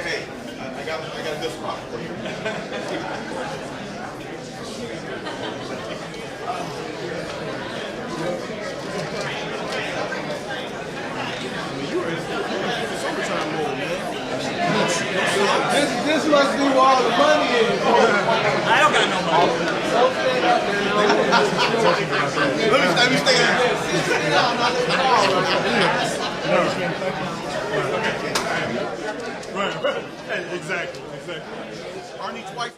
Hey, I got a good spot for you. This must be where all the money is. I don't got no money. Let me stay there. Sit down, now let's call. Right. Hey, exactly. Aren't he twice?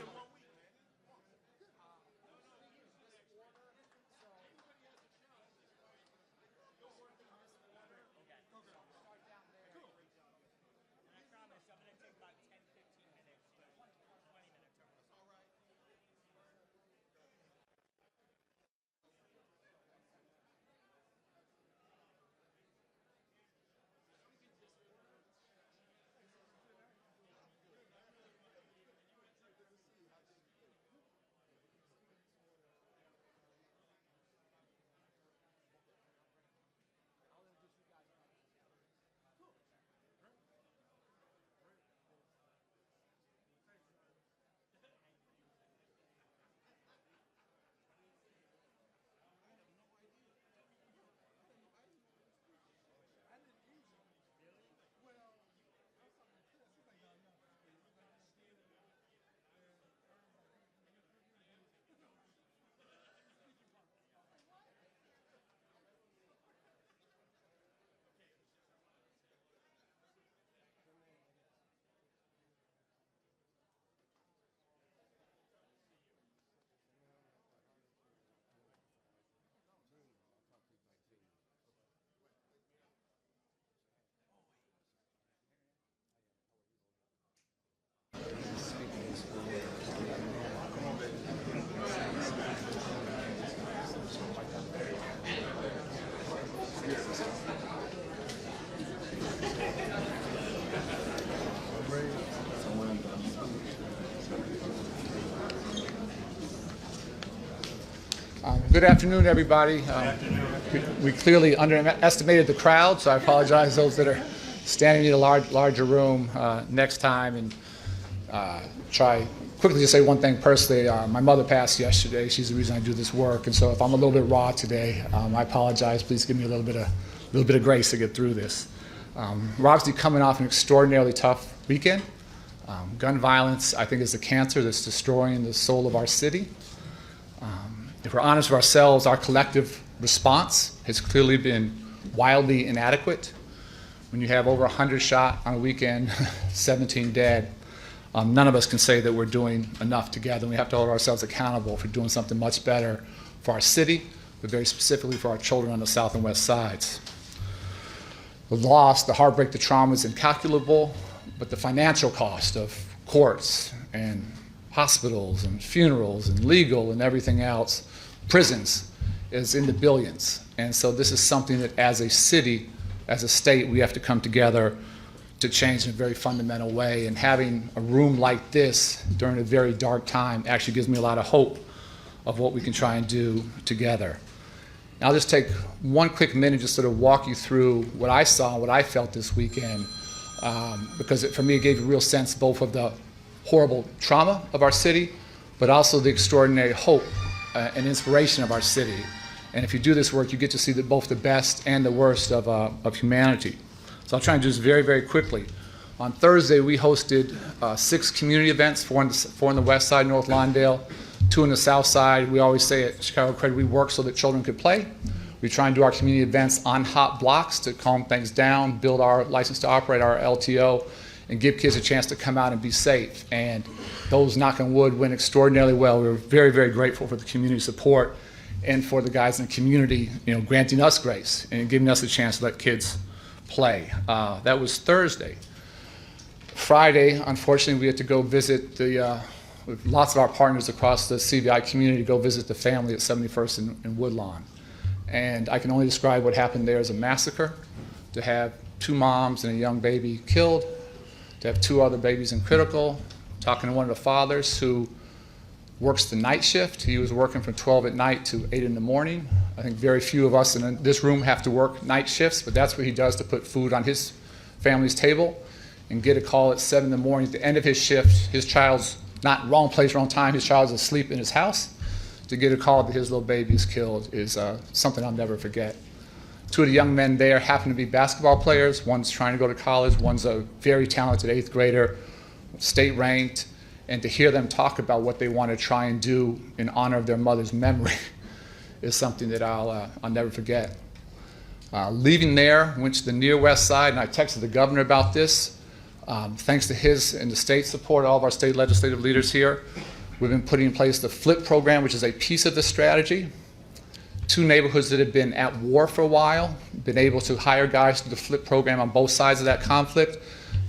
Good afternoon, everybody. We clearly underestimated the crowd, so I apologize to those that are standing in a larger room next time. And try quickly to say one thing personally. My mother passed yesterday. She's the reason I do this work, and so if I'm a little bit raw today, I apologize. Please give me a little bit of grace to get through this. We're obviously coming off an extraordinarily tough weekend. Gun violence, I think, is a cancer that's destroying the soul of our city. If we're honest with ourselves, our collective response has clearly been wildly inadequate. When you have over 100 shot on a weekend, 17 dead, none of us can say that we're doing enough together. We have to hold ourselves accountable for doing something much better for our city, but very specifically for our children on the south and west sides. The loss, the heartbreak, the trauma is incalculable, but the financial cost of courts and hospitals and funerals and legal and everything else, prisons, is in the billions. And so this is something that as a city, as a state, we have to come together to change in a very fundamental way. And having a room like this during a very dark time actually gives me a lot of hope of what we can try and do together. And I'll just take one quick minute just sort of walk you through what I saw, what I felt this weekend, because for me it gave a real sense both of the horrible trauma of our city, but also the extraordinary hope and inspiration of our city. And if you do this work, you get to see both the best and the worst of humanity. So I'll try and do this very, very quickly. On Thursday, we hosted 6 community events, 4 on the west side, North Lawndale, 2 on the south side. We always say at Chicago Credit, we work so that children could play. We try and do our community events on hot blocks to calm things down, build our license to operate, our LTO, and give kids a chance to come out and be safe. And those, knock on wood, went extraordinarily well. We were very, very grateful for the community support and for the guys in the community, granting us grace and giving us a chance to let kids play. That was Thursday. Friday, unfortunately, we had to go visit with lots of our partners across the CVI community, to go visit the family at 71st and Woodlawn. And I can only describe what happened there as a massacre. To have 2 moms and a young baby killed, to have 2 other babies in critical, talking to one of the fathers who works the night shift. He was working from 12 at night to 8 in the morning. I think very few of us in this room have to work night shifts, but that's what he does to put food on his family's table, and get a call at 7 in the morning at the end of his shift. His child's not wrong place, wrong time. His child's asleep in his house. To get a call that his little baby is killed is something I'll never forget. Two of the young men there happen to be basketball players. One's trying to go to college. One's a very talented 8th grader, state ranked. And to hear them talk about what they want to try and do in honor of their mother's memory is something that I'll never forget. Leaving there, went to the near west side, and I texted the governor about this. Thanks to his and the state support, all of our state legislative leaders here, we've been putting in place the FLIP program, which is a piece of this strategy. 2 neighborhoods that have been at war for a while, been able to hire guys through the FLIP program on both sides of that conflict,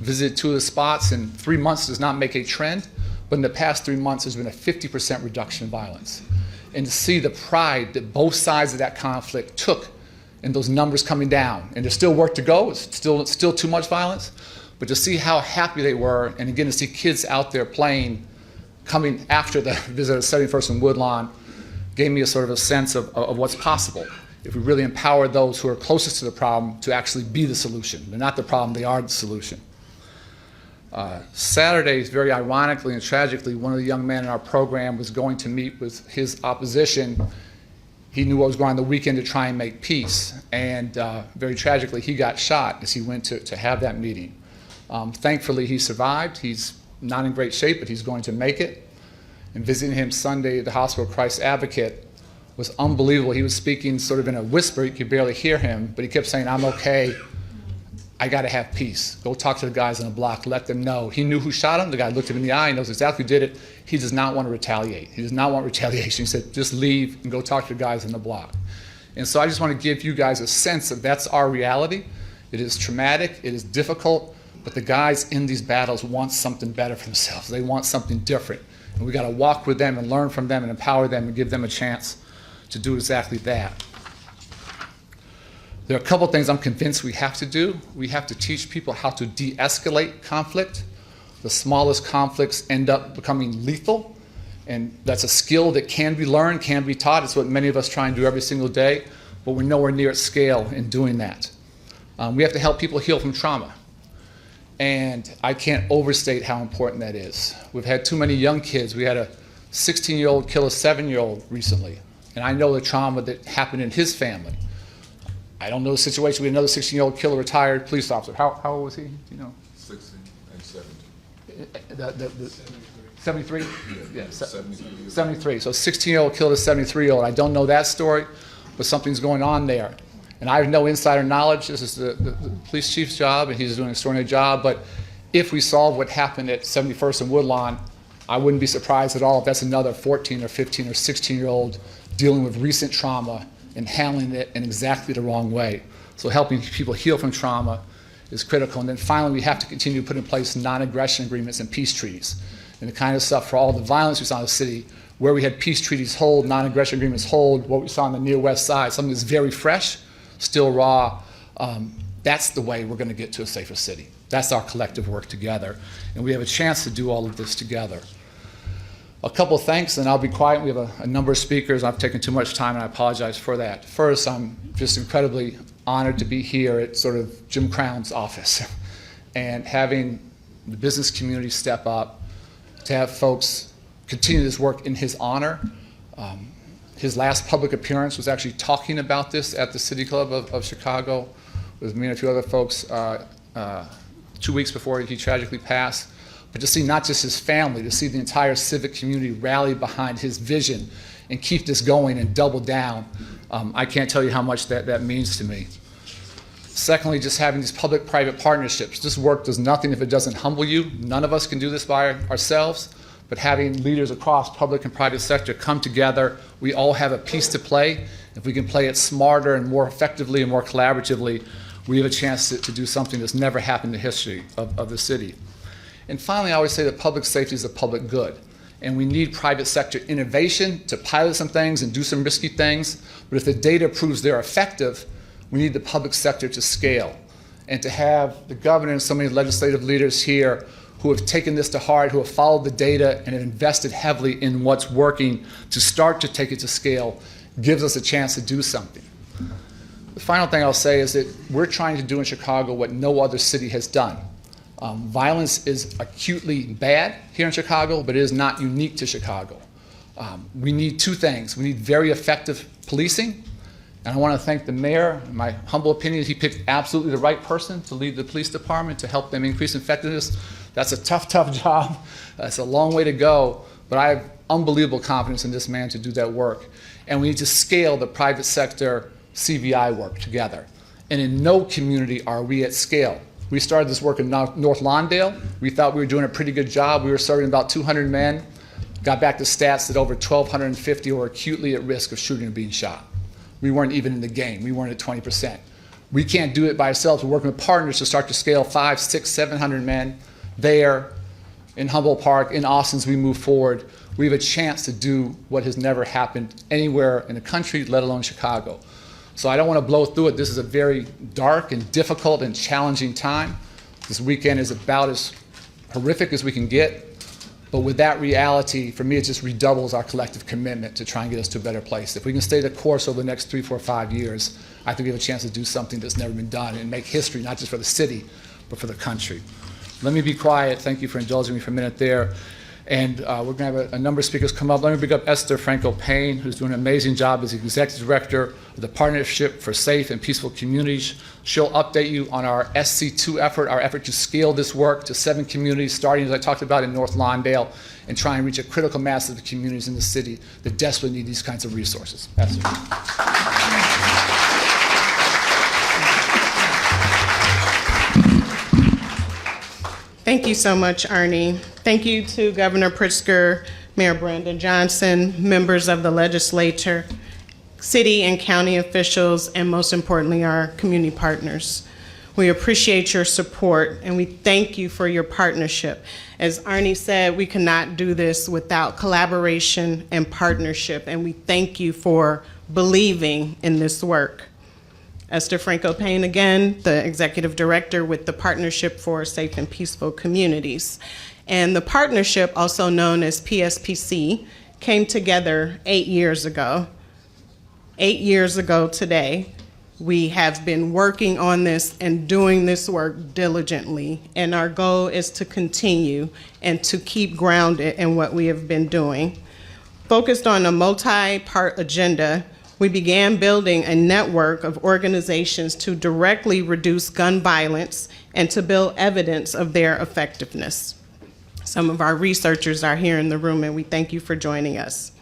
visited 2 of the spots, and 3 months does not make a trend, but in the past 3 months there's been a 50% reduction in violence. And to see the pride that both sides of that conflict took in those numbers coming down, and there's still work to go, it's still too much violence, but to see how happy they were, and again to see kids out there playing, coming after the visit of 71st and Woodlawn, gave me a sort of a sense of what's possible if we really empower those who are closest to the problem to actually be the solution. They're not the problem, they are the solution. Saturday, very ironically and tragically, one of the young men in our program was going to meet with his opposition. He knew what was going on the weekend to try and make peace, and very tragically he got shot as he went to have that meeting. Thankfully he survived. He's not in great shape, but he's going to make it. And visiting him Sunday at the Hospital Christ Advocate was unbelievable. He was speaking sort of in a whisper, you could barely hear him, but he kept saying, "I'm okay, I gotta have peace. Go talk to the guys on the block, let them know." He knew who shot him. The guy looked him in the eye, he knows exactly who did it. He does not want to retaliate. He does not want retaliation. He said, just leave and go talk to the guys on the block. And so I just want to give you guys a sense that that's our reality. It is traumatic, it is difficult, but the guys in these battles want something better for themselves. They want something different. And we got to walk with them and learn from them and empower them and give them a chance to do exactly that. There are a couple things I'm convinced we have to do. We have to teach people how to de-escalate conflict. The smallest conflicts end up becoming lethal, and that's a skill that can be learned, can be taught. It's what many of us try and do every single day, but we're nowhere near at scale in doing that. We have to help people heal from trauma. And I can't overstate how important that is. We've had too many young kids. We had a 16-year-old kill a 7-year-old recently. And I know the trauma that happened in his family. I don't know the situation. We had another 16-year-old kill a retired police officer. How old was he? Do you know? 16 and 17. 73? Yeah, 73. 73. So 16-year-old killed a 73-year-old. I don't know that story, but something's going on there. And I have no insider knowledge. This is the police chief's job, and he's doing an extraordinary job. But if we solve what happened at 71st and Woodlawn, I wouldn't be surprised at all if that's another 14 or 15 or 16-year-old dealing with recent trauma and handling it in exactly the wrong way. So helping people heal from trauma is critical. And then finally, we have to continue to put in place non-aggression agreements and peace treaties. And the kind of stuff for all the violence we saw in the city, where we had peace treaties hold, non-aggression agreements hold, what we saw on the near west side, something that's very fresh, still raw. That's the way we're going to get to a safer city. That's our collective work together. And we have a chance to do all of this together. A couple of thanks, and I'll be quiet. We have a number of speakers. I've taken too much time, and I apologize for that. First, I'm just incredibly honored to be here at sort of Jim Crown's office and having the business community step up, to have folks continue this work in his honor. His last public appearance was actually talking about this at the City Club of Chicago with me and a few other folks 2 weeks before he tragically passed. But to see not just his family, to see the entire civic community rally behind his vision and keep this going and double down, I can't tell you how much that means to me. Secondly, just having these public-private partnerships. This work does nothing if it doesn't humble you. None of us can do this by ourselves, but having leaders across public and private sector come together, we all have a piece to play. If we can play it smarter and more effectively and more collaboratively, we have a chance to do something that's never happened in the history of the city. And finally, I always say that public safety is a public good. And we need private sector innovation to pilot some things and do some risky things. But if the data proves they're effective, we need the public sector to scale. And to have the governor and so many legislative leaders here who have taken this to heart, who have followed the data and have invested heavily in what's working to start to take it to scale gives us a chance to do something. The final thing I'll say is that we're trying to do in Chicago what no other city has done. Violence is acutely bad here in Chicago, but it is not unique to Chicago. We need two things. We need very effective policing, and I want to thank the mayor. In my humble opinion, he picked absolutely the right person to lead the police department to help them increase effectiveness. That's a tough, tough job. It's a long way to go, but I have unbelievable confidence in this man to do that work. And we need to scale the private sector CVI work together. And in no community are we at scale. We started this work in North Lawndale. We thought we were doing a pretty good job. We were serving about 200 men. Got back to stats that over 1,250 were acutely at risk of shooting or being shot. We weren't even in the game. We weren't at 20%. We can't do it by ourselves. We're working with partners to start to scale 500, 600, 700 men there, in Humboldt Park, in Austin as we move forward. We have a chance to do what has never happened anywhere in the country, let alone Chicago. So I don't want to blow through it. This is a very dark and difficult and challenging time. This weekend is about as horrific as we can get. But with that reality, for me, it just redoubles our collective commitment to try and get us to a better place. If we can stay the course over the next 3, 4, 5 years, I think we have a chance to do something that's never been done and make history, not just for the city, but for the country. Let me be quiet. Thank you for indulging me for a minute there. And we're going to have a number of speakers come up. Let me bring up Esther Franco-Payne, who's doing an amazing job as the Executive Director of the Partnership for Safe and Peaceful Communities. She'll update you on our SC2 effort, our effort to scale this work to 7 communities, starting, as I talked about, in North Lawndale, and try and reach a critical mass of the communities in the city that desperately need these kinds of resources. Esther. Thank you so much, Arnie. Thank you to Governor Pritzker, Mayor Brandon Johnson, members of the legislature, city and county officials, and most importantly, our community partners. We appreciate your support, and we thank you for your partnership. As Arnie said, we cannot do this without collaboration and partnership, and we thank you for believing in this work. Esther Franco-Payne again, the Executive Director with the Partnership for Safe and Peaceful Communities. And the partnership, also known as PSPC, came together 8 years ago. 8 years ago today, we have been working on this and doing this work diligently. And our goal is to continue and to keep grounded in what we have been doing. Focused on a multi-part agenda, we began building a network of organizations to directly reduce gun violence and to build evidence of their effectiveness. Some of our researchers are here in the room, and we thank you for joining us.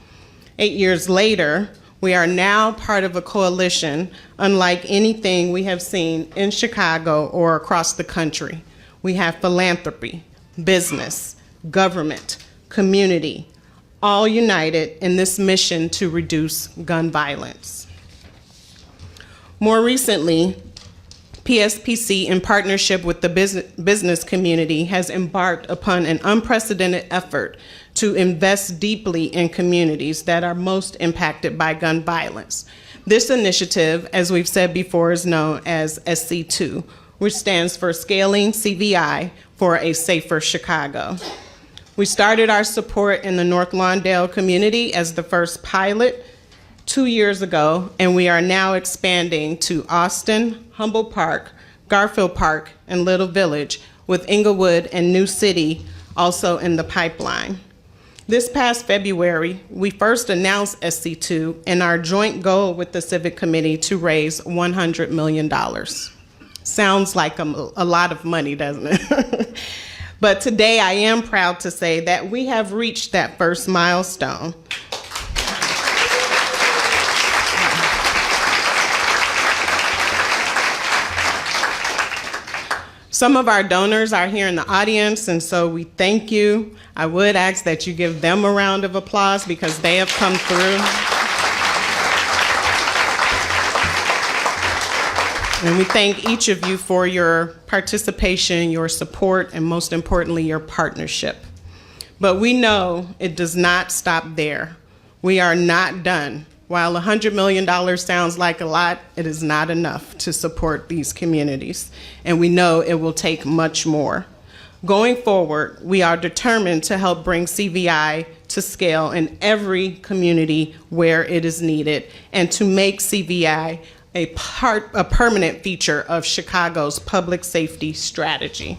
8 years later, we are now part of a coalition unlike anything we have seen in Chicago or across the country. We have philanthropy, business, government, community, all united in this mission to reduce gun violence. More recently, PSPC, in partnership with the business community, has embarked upon an unprecedented effort to invest deeply in communities that are most impacted by gun violence. This initiative, as we've said before, is known as SC2, which stands for Scaling CVI for a Safer Chicago. We started our support in the North Lawndale community as the first pilot 2 years ago, and we are now expanding to Austin, Humboldt Park, Garfield Park, and Little Village, with Inglewood and New City also in the pipeline. This past February, we first announced SC2 and our joint goal with the Civic Committee to raise $100 million. Sounds like a lot of money, doesn't it? But today I am proud to say that we have reached that first milestone. Some of our donors are here in the audience, and so we thank you. I would ask that you give them a round of applause because they have come through. And we thank each of you for your participation, your support, and most importantly, your partnership. But we know it does not stop there. We are not done. While $100 million sounds like a lot, it is not enough to support these communities. And we know it will take much more. Going forward, we are determined to help bring CVI to scale in every community where it is needed, and to make CVI a permanent feature of Chicago's public safety strategy.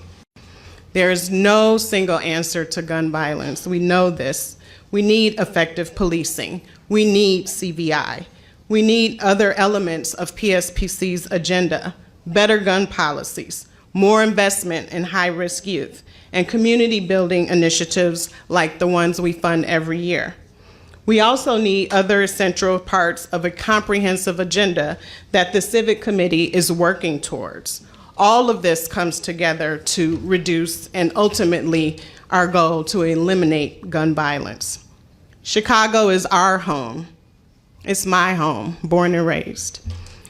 There is no single answer to gun violence. We know this. We need effective policing. We need CVI. We need other elements of PSPC's agenda, better gun policies, more investment in high-risk youth, and community building initiatives like the ones we fund every year. We also need other essential parts of a comprehensive agenda that the Civic Committee is working towards. All of this comes together to reduce and ultimately our goal to eliminate gun violence. Chicago is our home. It's my home, born and raised.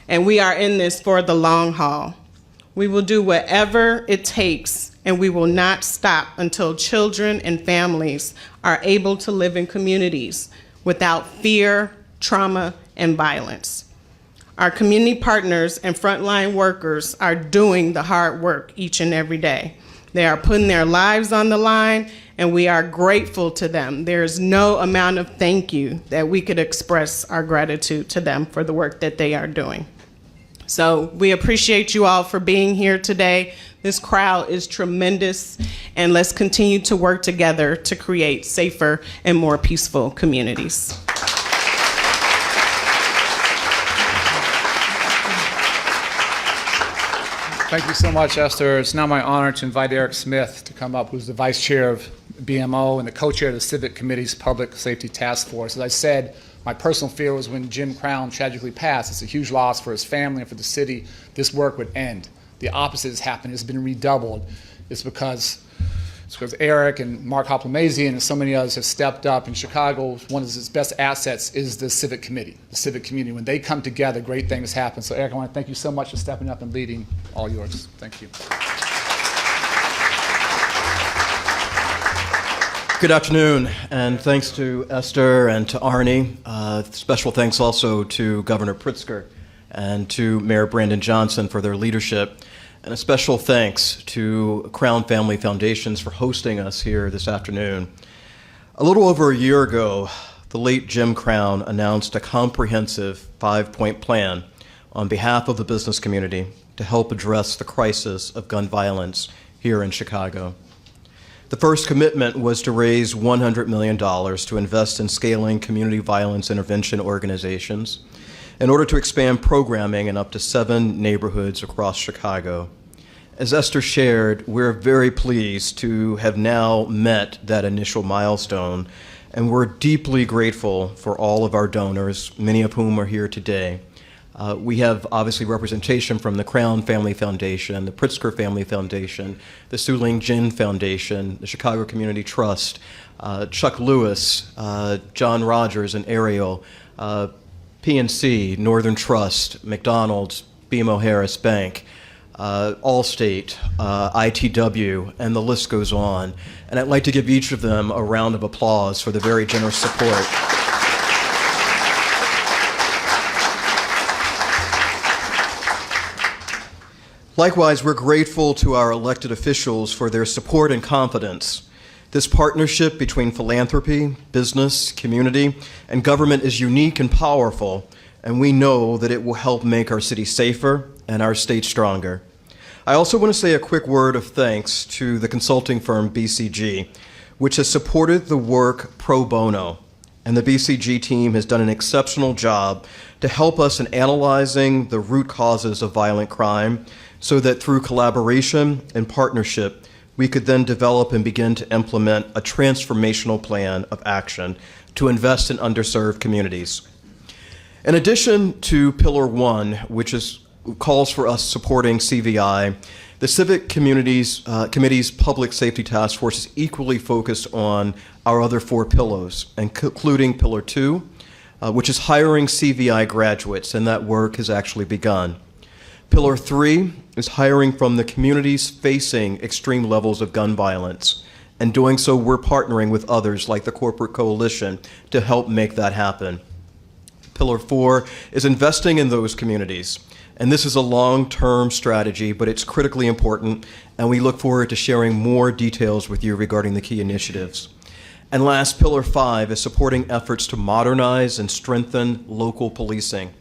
And we are in this for the long haul. We will do whatever it takes, and we will not stop until children and families are able to live in communities without fear, trauma, and violence. Our community partners and frontline workers are doing the hard work each and every day. They are putting their lives on the line, and we are grateful to them. There is no amount of thank you that we could express our gratitude to them for the work that they are doing. So we appreciate you all for being here today. This crowd is tremendous, and let's continue to work together to create safer and more peaceful communities. Thank you so much, Esther. It's now my honor to invite Eric Smith to come up, who's the vice chair of BMO and the co-chair of the Civic Committee's Public Safety Task Force. As I said, my personal fear was when Jim Crown tragically passed. It's a huge loss for his family and for the city. This work would end. The opposite has happened. It's been redoubled. It's because Eric and Mark Hoplamazian and so many others have stepped up. In Chicago, one of its best assets is the Civic Committee, the civic community. When they come together, great things happen. So Eric, I want to thank you so much for stepping up and leading. All yours. Thank you. Good afternoon, and thanks to Esther and to Arnie. Special thanks also to Governor Pritzker and to Mayor Brandon Johnson for their leadership. And a special thanks to Crown Family Foundations for hosting us here this afternoon. A little over a year ago, the late Jim Crown announced a comprehensive 5-point plan on behalf of the business community to help address the crisis of gun violence here in Chicago. The first commitment was to raise $100 million to invest in scaling community violence intervention organizations in order to expand programming in up to 7 neighborhoods across Chicago. As Esther shared, we're very pleased to have now met that initial milestone, and we're deeply grateful for all of our donors, many of whom are here today. We have obviously representation from the Crown Family Foundation, the Pritzker Family Foundation, the Su Ling Jin Foundation, the Chicago Community Trust, Chuck Lewis, John Rogers and Ariel, PNC, Northern Trust, McDonald's, BMO Harris Bank, Allstate, ITW, and the list goes on. And I'd like to give each of them a round of applause for the very generous support. Likewise, we're grateful to our elected officials for their support and confidence. This partnership between philanthropy, business, community, and government is unique and powerful, and we know that it will help make our city safer and our state stronger. I also want to say a quick word of thanks to the consulting firm BCG, which has supported the work pro bono, and the BCG team has done an exceptional job to help us in analyzing the root causes of violent crime, so that through collaboration and partnership, we could then develop and begin to implement a transformational plan of action to invest in underserved communities. In addition to Pillar 1, which calls for us supporting CVI, the Civic Committee's Public Safety Task Force is equally focused on our other 4 pillars, including Pillar 2, which is hiring CVI graduates, and that work has actually begun. Pillar 3 is hiring from the communities facing extreme levels of gun violence. And doing so, we're partnering with others like the Corporate Coalition to help make that happen. Pillar 4 is investing in those communities. And this is a long-term strategy, but it's critically important, and we look forward to sharing more details with you regarding the key initiatives. And last, Pillar 5 is supporting efforts to modernize and strengthen local policing.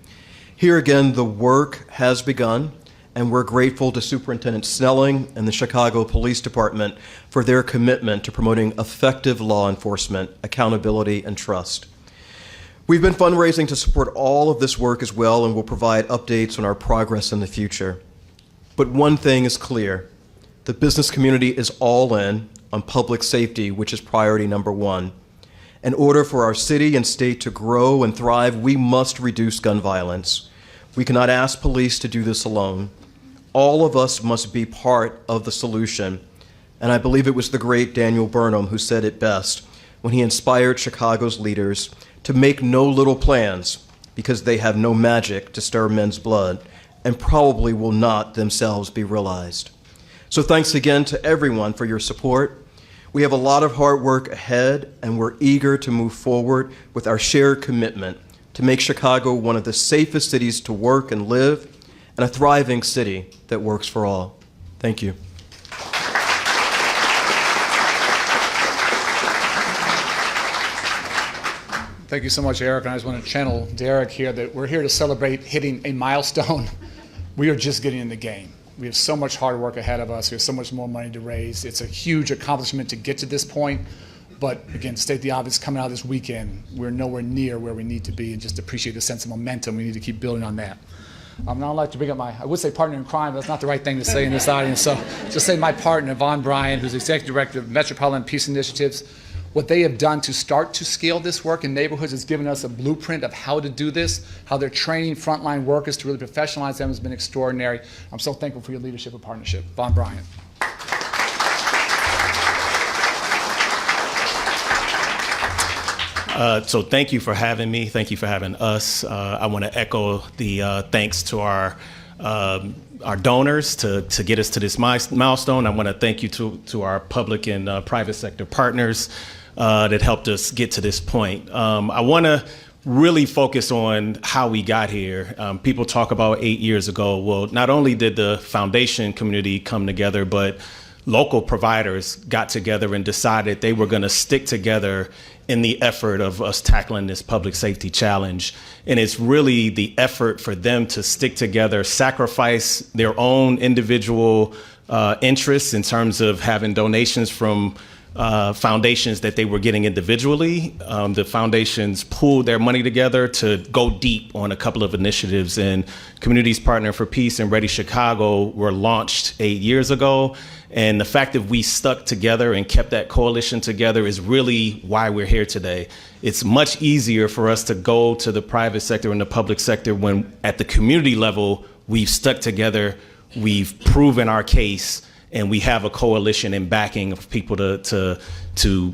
Here again, the work has begun, and we're grateful to Superintendent Snelling and the Chicago Police Department for their commitment to promoting effective law enforcement, accountability, and trust. We've been fundraising to support all of this work as well, and we'll provide updates on our progress in the future. But one thing is clear: the business community is all in on public safety, which is priority number one. In order for our city and state to grow and thrive, we must reduce gun violence. We cannot ask police to do this alone. All of us must be part of the solution. And I believe it was the great Daniel Burnham who said it best when he inspired Chicago's leaders to make no little plans, because they have no magic to stir men's blood and probably will not themselves be realized. So thanks again to everyone for your support. We have a lot of hard work ahead, and we're eager to move forward with our shared commitment to make Chicago one of the safest cities to work and live, and a thriving city that works for all. Thank you. Thank you so much, Eric. And I just want to channel Derek here that we're here to celebrate hitting a milestone. We are just getting in the game. We have so much hard work ahead of us. We have so much more money to raise. It's a huge accomplishment to get to this point. But again, to state the obvious, coming out of this weekend, we're nowhere near where we need to be, and just appreciate the sense of momentum. We need to keep building on that. Now I'd like to bring up I would say partner in crime, but that's not the right thing to say in this audience. So just say my partner, Vaughn Bryant, who's Executive Director of Metropolitan Peace Initiatives. What they have done to start to scale this work in neighborhoods has given us a blueprint of how to do this, how they're training frontline workers to really professionalize them has been extraordinary. I'm so thankful for your leadership and partnership. Vaughn Bryant. So thank you for having me. Thank you for having us. I want to echo the thanks to our donors to get us to this milestone. I want to thank you to our public and private sector partners that helped us get to this point. I want to really focus on how we got here. People talk about 8 years ago. Well, not only did the foundation community come together, but local providers got together and decided they were going to stick together in the effort of us tackling this public safety challenge. And it's really the effort for them to stick together, sacrifice their own individual interests in terms of having donations from foundations that they were getting individually. The foundations pooled their money together to go deep on a couple of initiatives, and Communities Partner for Peace and Ready Chicago were launched 8 years ago. And the fact that we stuck together and kept that coalition together is really why we're here today. It's much easier for us to go to the private sector and the public sector when at the community level, we've stuck together, we've proven our case, and we have a coalition and backing of people to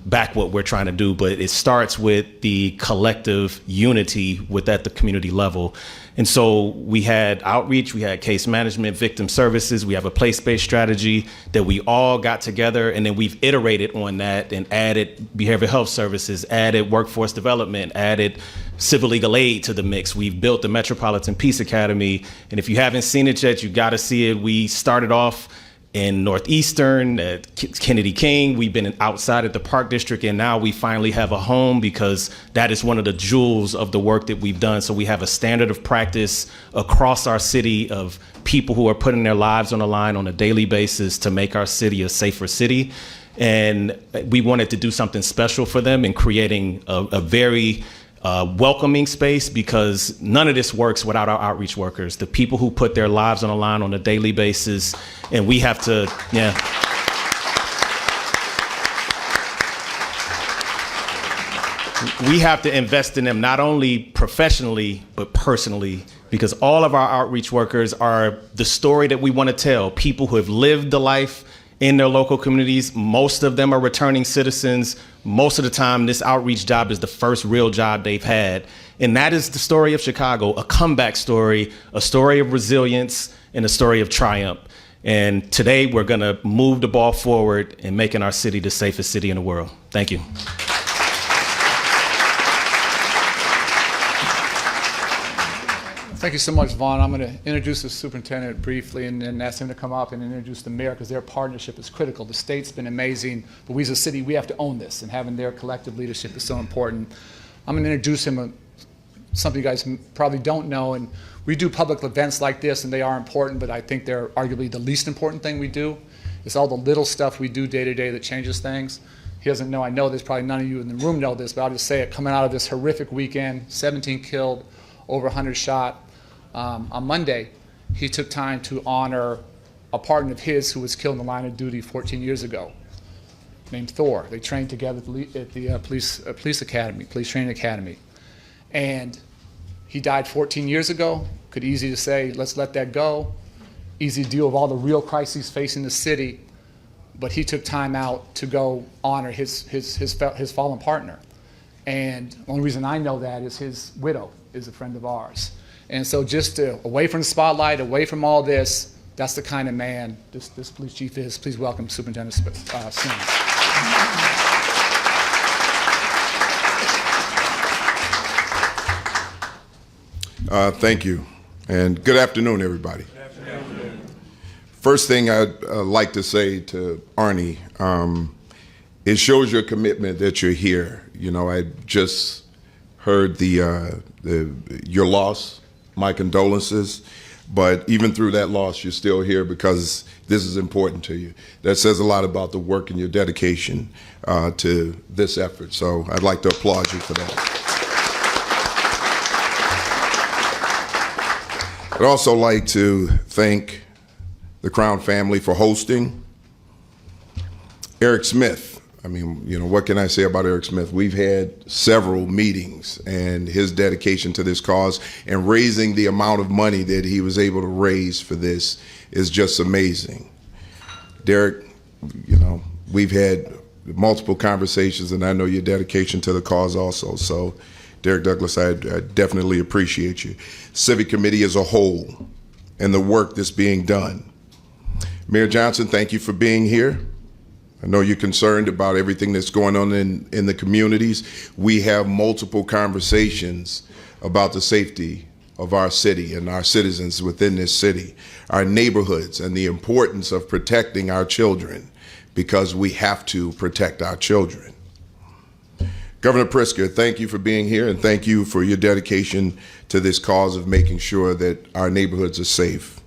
back what we're trying to do. But it starts with the collective unity at the community level. And so we had outreach, we had case management, victim services, we have a place-based strategy that we all got together, and then we've iterated on that and added behavioral health services, added workforce development, added civil legal aid to the mix. We've built the Metropolitan Peace Academy, and if you haven't seen it yet, you gotta see it. We started off in Northeastern at Kennedy King. We've been outside at the Park District, and now we finally have a home because that is one of the jewels of the work that we've done. So we have a standard of practice across our city of people who are putting their lives on the line on a daily basis to make our city a safer city. And we wanted to do something special for them in creating a very welcoming space, because none of this works without our outreach workers, the people who put their lives on the line on a daily basis. And we have to, we have to invest in them, not only professionally, but personally, because all of our outreach workers are the story that we want to tell, people who have lived the life in their local communities. Most of them are returning citizens. Most of the time, this outreach job is the first real job they've had. And that is the story of Chicago, a comeback story, a story of resilience, and a story of triumph. And today, we're going to move the ball forward in making our city the safest city in the world. Thank you. Thank you so much, Vaughn. I'm going to introduce the superintendent briefly and then ask him to come up and introduce the mayor because their partnership is critical. The state's been amazing, but we as a city, we have to own this, and having their collective leadership is so important. I'm going to introduce him something you guys probably don't know, and we do public events like this, and they are important, but I think they're arguably the least important thing we do. It's all the little stuff we do day to day that changes things. He doesn't know, I know this, probably none of you in the room know this, but I'll just say it, coming out of this horrific weekend, 17 killed, over 100 shot. On Monday, he took time to honor a partner of his who was killed in the line of duty 14 years ago, named Thor. They trained together at the police academy, police training academy. And he died 14 years ago. Could easy to say, let's let that go. Easy to deal with all the real crises facing the city. But he took time out to go honor his fallen partner. And the only reason I know that is his widow is a friend of ours. And so just away from the spotlight, away from all this, that's the kind of man this police chief is. Please welcome Superintendent Sims. Thank you, and good afternoon, everybody. First thing I'd like to say to Arnie, it shows your commitment that you're here. You know, I just heard your loss, my condolences, but even through that loss, you're still here because this is important to you. That says a lot about the work and your dedication to this effort, so I'd like to applaud you for that. I'd also like to thank the Crown family for hosting. Eric Smith, I mean, you know, what can I say about Eric Smith? We've had several meetings, and his dedication to this cause and raising the amount of money that he was able to raise for this is just amazing. Derek, you know, we've had multiple conversations, and I know your dedication to the cause also. So, Derek Douglas, I definitely appreciate you. Civic Committee as a whole and the work that's being done. Mayor Johnson, thank you for being here. I know you're concerned about everything that's going on in the communities. We have multiple conversations about the safety of our city and our citizens within this city, our neighborhoods, and the importance of protecting our children, because we have to protect our children. Governor Pritzker, thank you for being here, and thank you for your dedication to this cause of making sure that our neighborhoods are safe.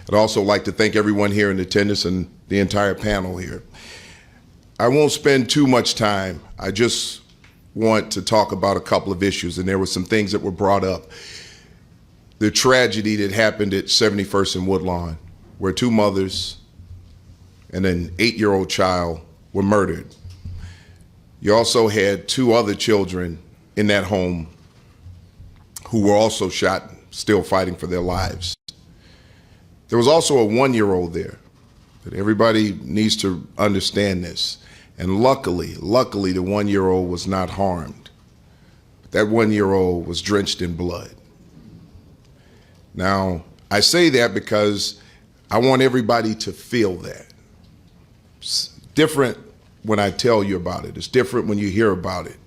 I'd also like to thank everyone here in attendance and the entire panel here. I won't spend too much time. I just want to talk about a couple of issues, and there were some things that were brought up. The tragedy that happened at 71st and Woodlawn, where two mothers and an 8-year-old child were murdered. You also had two other children in that home who were also shot, still fighting for their lives. There was also a 1-year-old there. But everybody needs to understand this. And luckily, the 1-year-old was not harmed. But that 1-year-old was drenched in blood. Now, I say that because I want everybody to feel that. It's different when I tell you about it. It's different when you hear about it.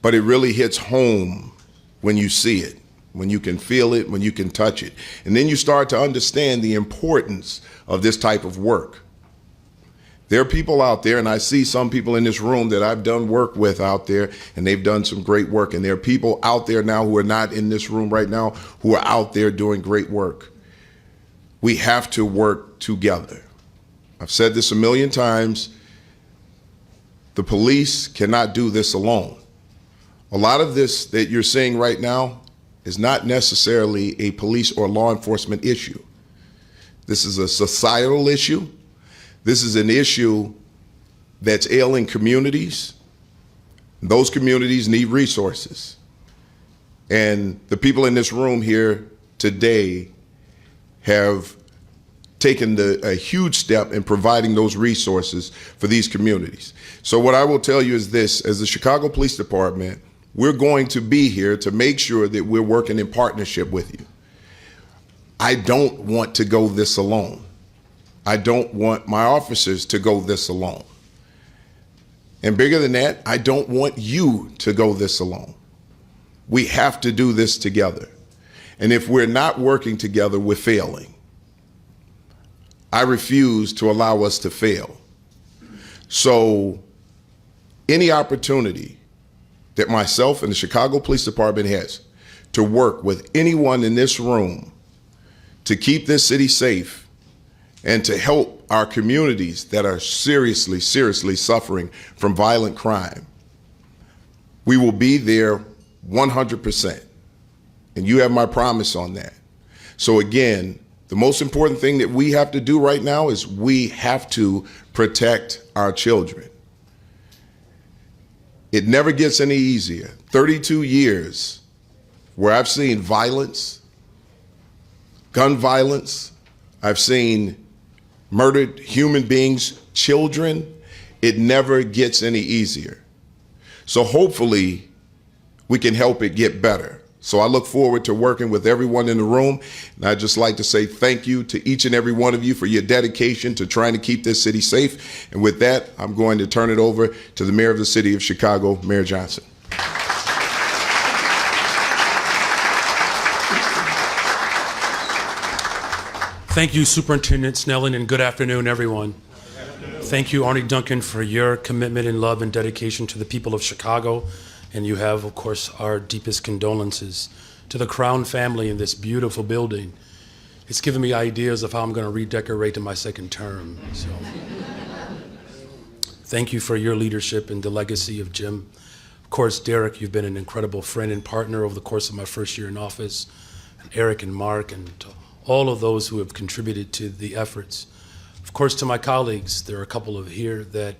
But it really hits home when you see it, when you can feel it, when you can touch it. And then you start to understand the importance of this type of work. There are people out there, and I see some people in this room that I've done work with out there, and they've done some great work. And there are people out there now who are not in this room right now who are out there doing great work. We have to work together. I've said this a million times. The police cannot do this alone. A lot of this that you're seeing right now is not necessarily a police or law enforcement issue. This is a societal issue. This is an issue that's ailing communities. Those communities need resources. And the people in this room here today have taken a huge step in providing those resources for these communities. So what I will tell you is this: as the Chicago Police Department, we're going to be here to make sure that we're working in partnership with you. I don't want to go this alone. I don't want my officers to go this alone. And bigger than that, I don't want you to go this alone. We have to do this together. And if we're not working together, we're failing. I refuse to allow us to fail. So any opportunity that myself and the Chicago Police Department has to work with anyone in this room to keep this city safe and to help our communities that are seriously, seriously suffering from violent crime, we will be there 100%. And you have my promise on that. So again, the most important thing that we have to do right now is we have to protect our children. It never gets any easier. 32 years where I've seen violence, gun violence, I've seen murdered human beings, children. It never gets any easier. So hopefully we can help it get better. So I look forward to working with everyone in the room. And I'd just like to say thank you to each and every one of you for your dedication to trying to keep this city safe. And with that, I'm going to turn it over to the mayor of the city of Chicago, Mayor Johnson. Thank you, Superintendent Snelling, and good afternoon, everyone. Thank you, Arnie Duncan, for your commitment and love and dedication to the people of Chicago. And you have, of course, our deepest condolences to the Crown family in this beautiful building. It's given me ideas of how I'm going to redecorate in my second term. So, thank you for your leadership and the legacy of Jim. Of course, Derek, you've been an incredible friend and partner over the course of my first year in office. And Eric and Mark, and to all of those who have contributed to the efforts. Of course, to my colleagues, there are a couple of here that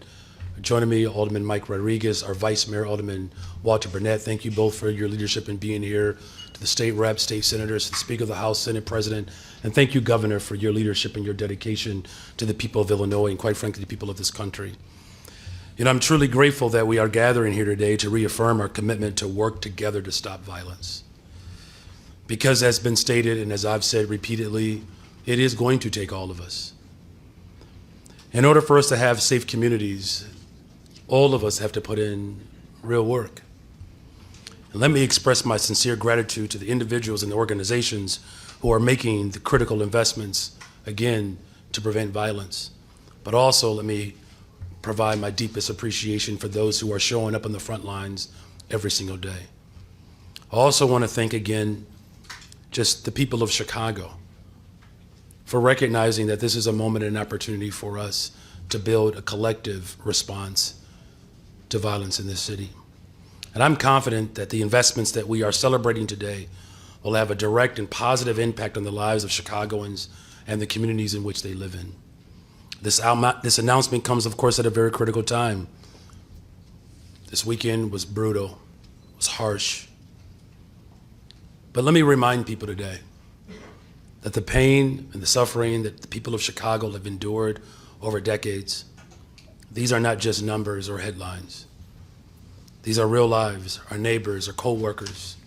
are joining me, Alderman Mike Rodriguez, our Vice Mayor, Alderman Walter Burnett. Thank you both for your leadership in being here. To the state reps, state senators, the Speaker of the House, Senate President, and thank you, Governor, for your leadership and your dedication to the people of Illinois and, quite frankly, the people of this country. You know, I'm truly grateful that we are gathering here today to reaffirm our commitment to work together to stop violence. Because, as been stated and as I've said repeatedly, it is going to take all of us. In order for us to have safe communities, all of us have to put in real work. And let me express my sincere gratitude to the individuals and the organizations who are making the critical investments, again, to prevent violence. But also let me provide my deepest appreciation for those who are showing up on the front lines every single day. I also want to thank again just the people of Chicago for recognizing that this is a moment and an opportunity for us to build a collective response to violence in this city. And I'm confident that the investments that we are celebrating today will have a direct and positive impact on the lives of Chicagoans and the communities in which they live in. This announcement comes, of course, at a very critical time. This weekend was brutal, was harsh. But let me remind people today that the pain and the suffering that the people of Chicago have endured over decades, these are not just numbers or headlines. These are real lives, our neighbors, our co-workers.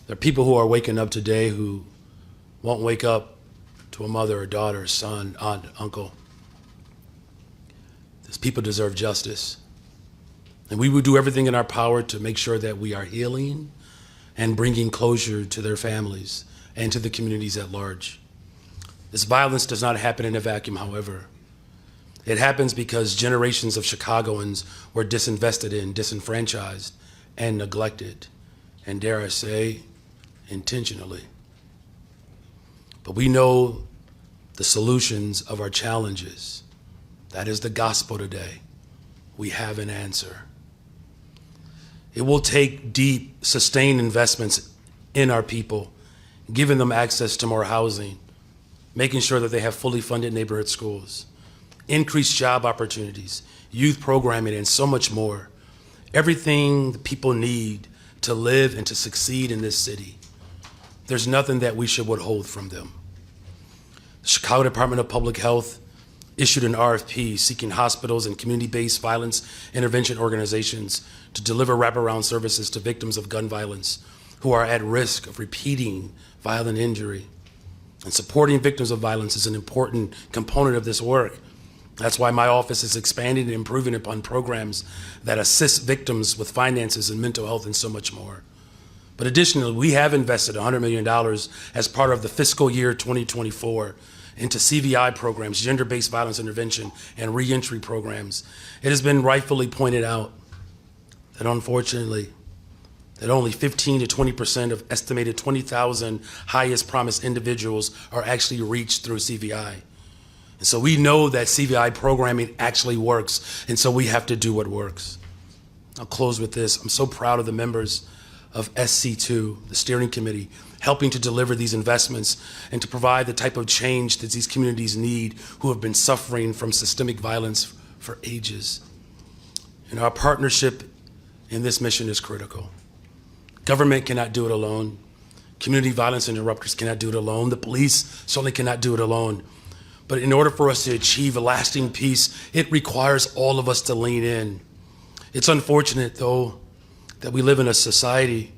There are people who are waking up today who won't wake up to a mother or daughter, son, aunt, uncle. These people deserve justice. And we will do everything in our power to make sure that we are healing and bringing closure to their families and to the communities at large. This violence does not happen in a vacuum, however. It happens because generations of Chicagoans were disinvested in, disenfranchised, and neglected, and dare I say, intentionally. But we know the solutions of our challenges. That is the gospel today. We have an answer. It will take deep, sustained investments in our people, giving them access to more housing, making sure that they have fully funded neighborhood schools, increased job opportunities, youth programming, and so much more. Everything the people need to live and to succeed in this city. There's nothing that we should withhold from them. The Chicago Department of Public Health issued an RFP seeking hospitals and community-based violence intervention organizations to deliver wraparound services to victims of gun violence who are at risk of repeating violent injury. And supporting victims of violence is an important component of this work. That's why my office is expanding and improving upon programs that assist victims with finances and mental health and so much more. But additionally, we have invested $100 million as part of the fiscal year 2024 into CVI programs, gender-based violence intervention, and reentry programs. It has been rightfully pointed out that unfortunately, that only 15 to 20% of estimated 20,000 highest promised individuals are actually reached through CVI. And so we know that CVI programming actually works, and so we have to do what works. I'll close with this. I'm so proud of the members of SC2, the steering committee, helping to deliver these investments and to provide the type of change that these communities need who have been suffering from systemic violence for ages. And our partnership in this mission is critical. Government cannot do it alone. Community violence interrupters cannot do it alone. The police certainly cannot do it alone. But in order for us to achieve a lasting peace, it requires all of us to lean in. It's unfortunate, though, that we live in a society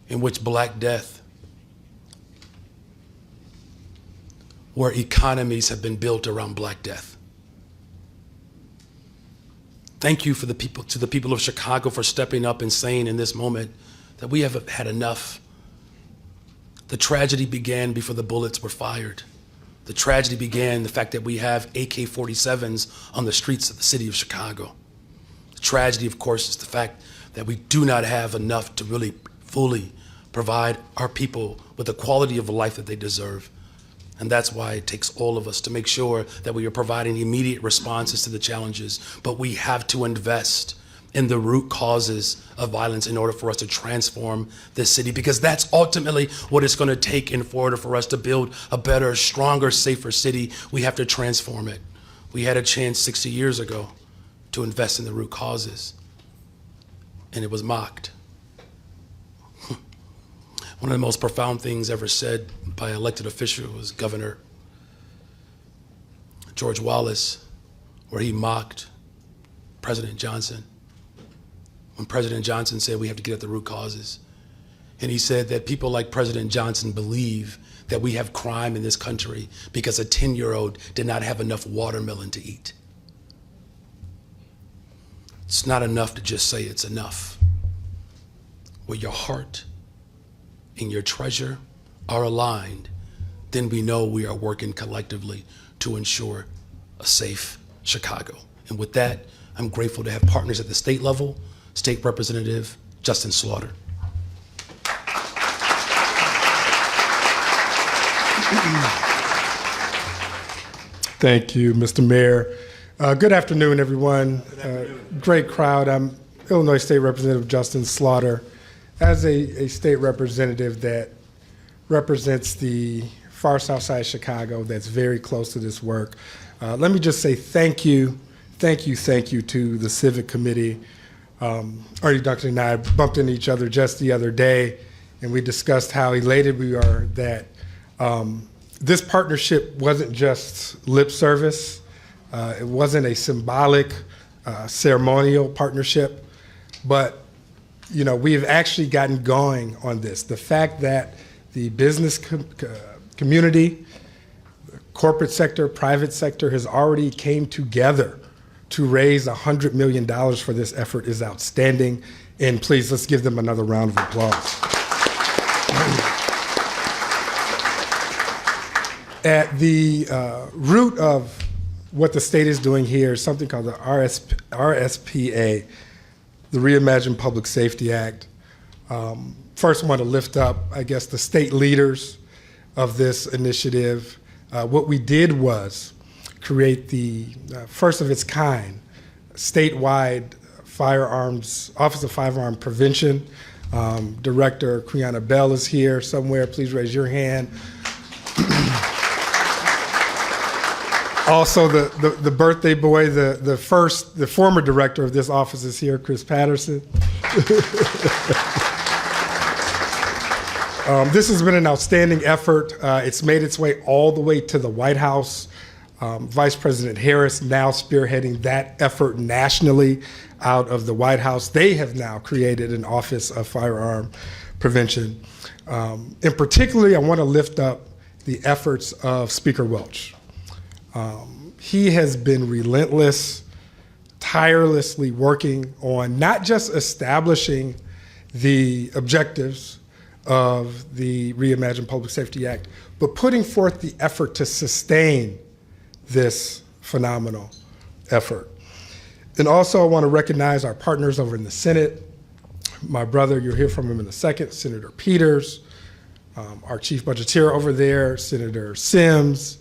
in which Black death, where economies have been built around Black death. Thank you to the people of Chicago for stepping up and saying in this moment that we have had enough. The tragedy began before the bullets were fired. The tragedy began the fact that we have AK-47s on the streets of the city of Chicago. The tragedy, of course, is the fact that we do not have enough to really fully provide our people with the quality of life that they deserve. And that's why it takes all of us to make sure that we are providing immediate responses to the challenges. But we have to invest in the root causes of violence in order for us to transform this city, because that's ultimately what it's going to take in order for us to build a better, stronger, safer city. We have to transform it. We had a chance 60 years ago to invest in the root causes, and it was mocked. One of the most profound things ever said by an elected official was Governor George Wallace, where he mocked President Johnson. When President Johnson said we have to get at the root causes. And he said that people like President Johnson believe that we have crime in this country because a 10-year-old did not have enough watermelon to eat. It's not enough to just say it's enough. Where your heart and your treasure are aligned, then we know we are working collectively to ensure a safe Chicago. And with that, I'm grateful to have partners at the state level, State Representative Justin Slaughter. Thank you, Mr. Mayor. Good afternoon, everyone. Great crowd. I'm Illinois State Representative Justin Slaughter. As a state representative that represents the far south side of Chicago that's very close to this work, let me just say thank you to the Civic Committee. Artie Duncan and I bumped into each other just the other day, and we discussed how elated we are that this partnership wasn't just lip service. It wasn't a symbolic, ceremonial partnership, but we have actually gotten going on this. The fact that the business community, corporate sector, private sector has already came together to raise $100 million for this effort is outstanding. And please, let's give them another round of applause. At the root of what the state is doing here is something called the RSPA, the Reimagine Public Safety Act. First, I want to lift up, I guess, the state leaders of this initiative. What we did was create the first of its kind statewide Office of Firearm Prevention. Director Quiana Bell is here somewhere. Please raise your hand. Also, the birthday boy, the former director of this office is here, Chris Patterson. This has been an outstanding effort. It's made its way all the way to the White House. Vice President Harris now spearheading that effort nationally out of the White House. They have now created an Office of Firearm Prevention. And particularly, I want to lift up the efforts of Speaker Welch. He has been relentless, tirelessly working on not just establishing the objectives of the Reimagine Public Safety Act, but putting forth the effort to sustain this phenomenal effort. And also I want to recognize our partners over in the Senate. My brother, you'll hear from him in a second, Senator Peters, our chief budgeteer over there, Senator Sims,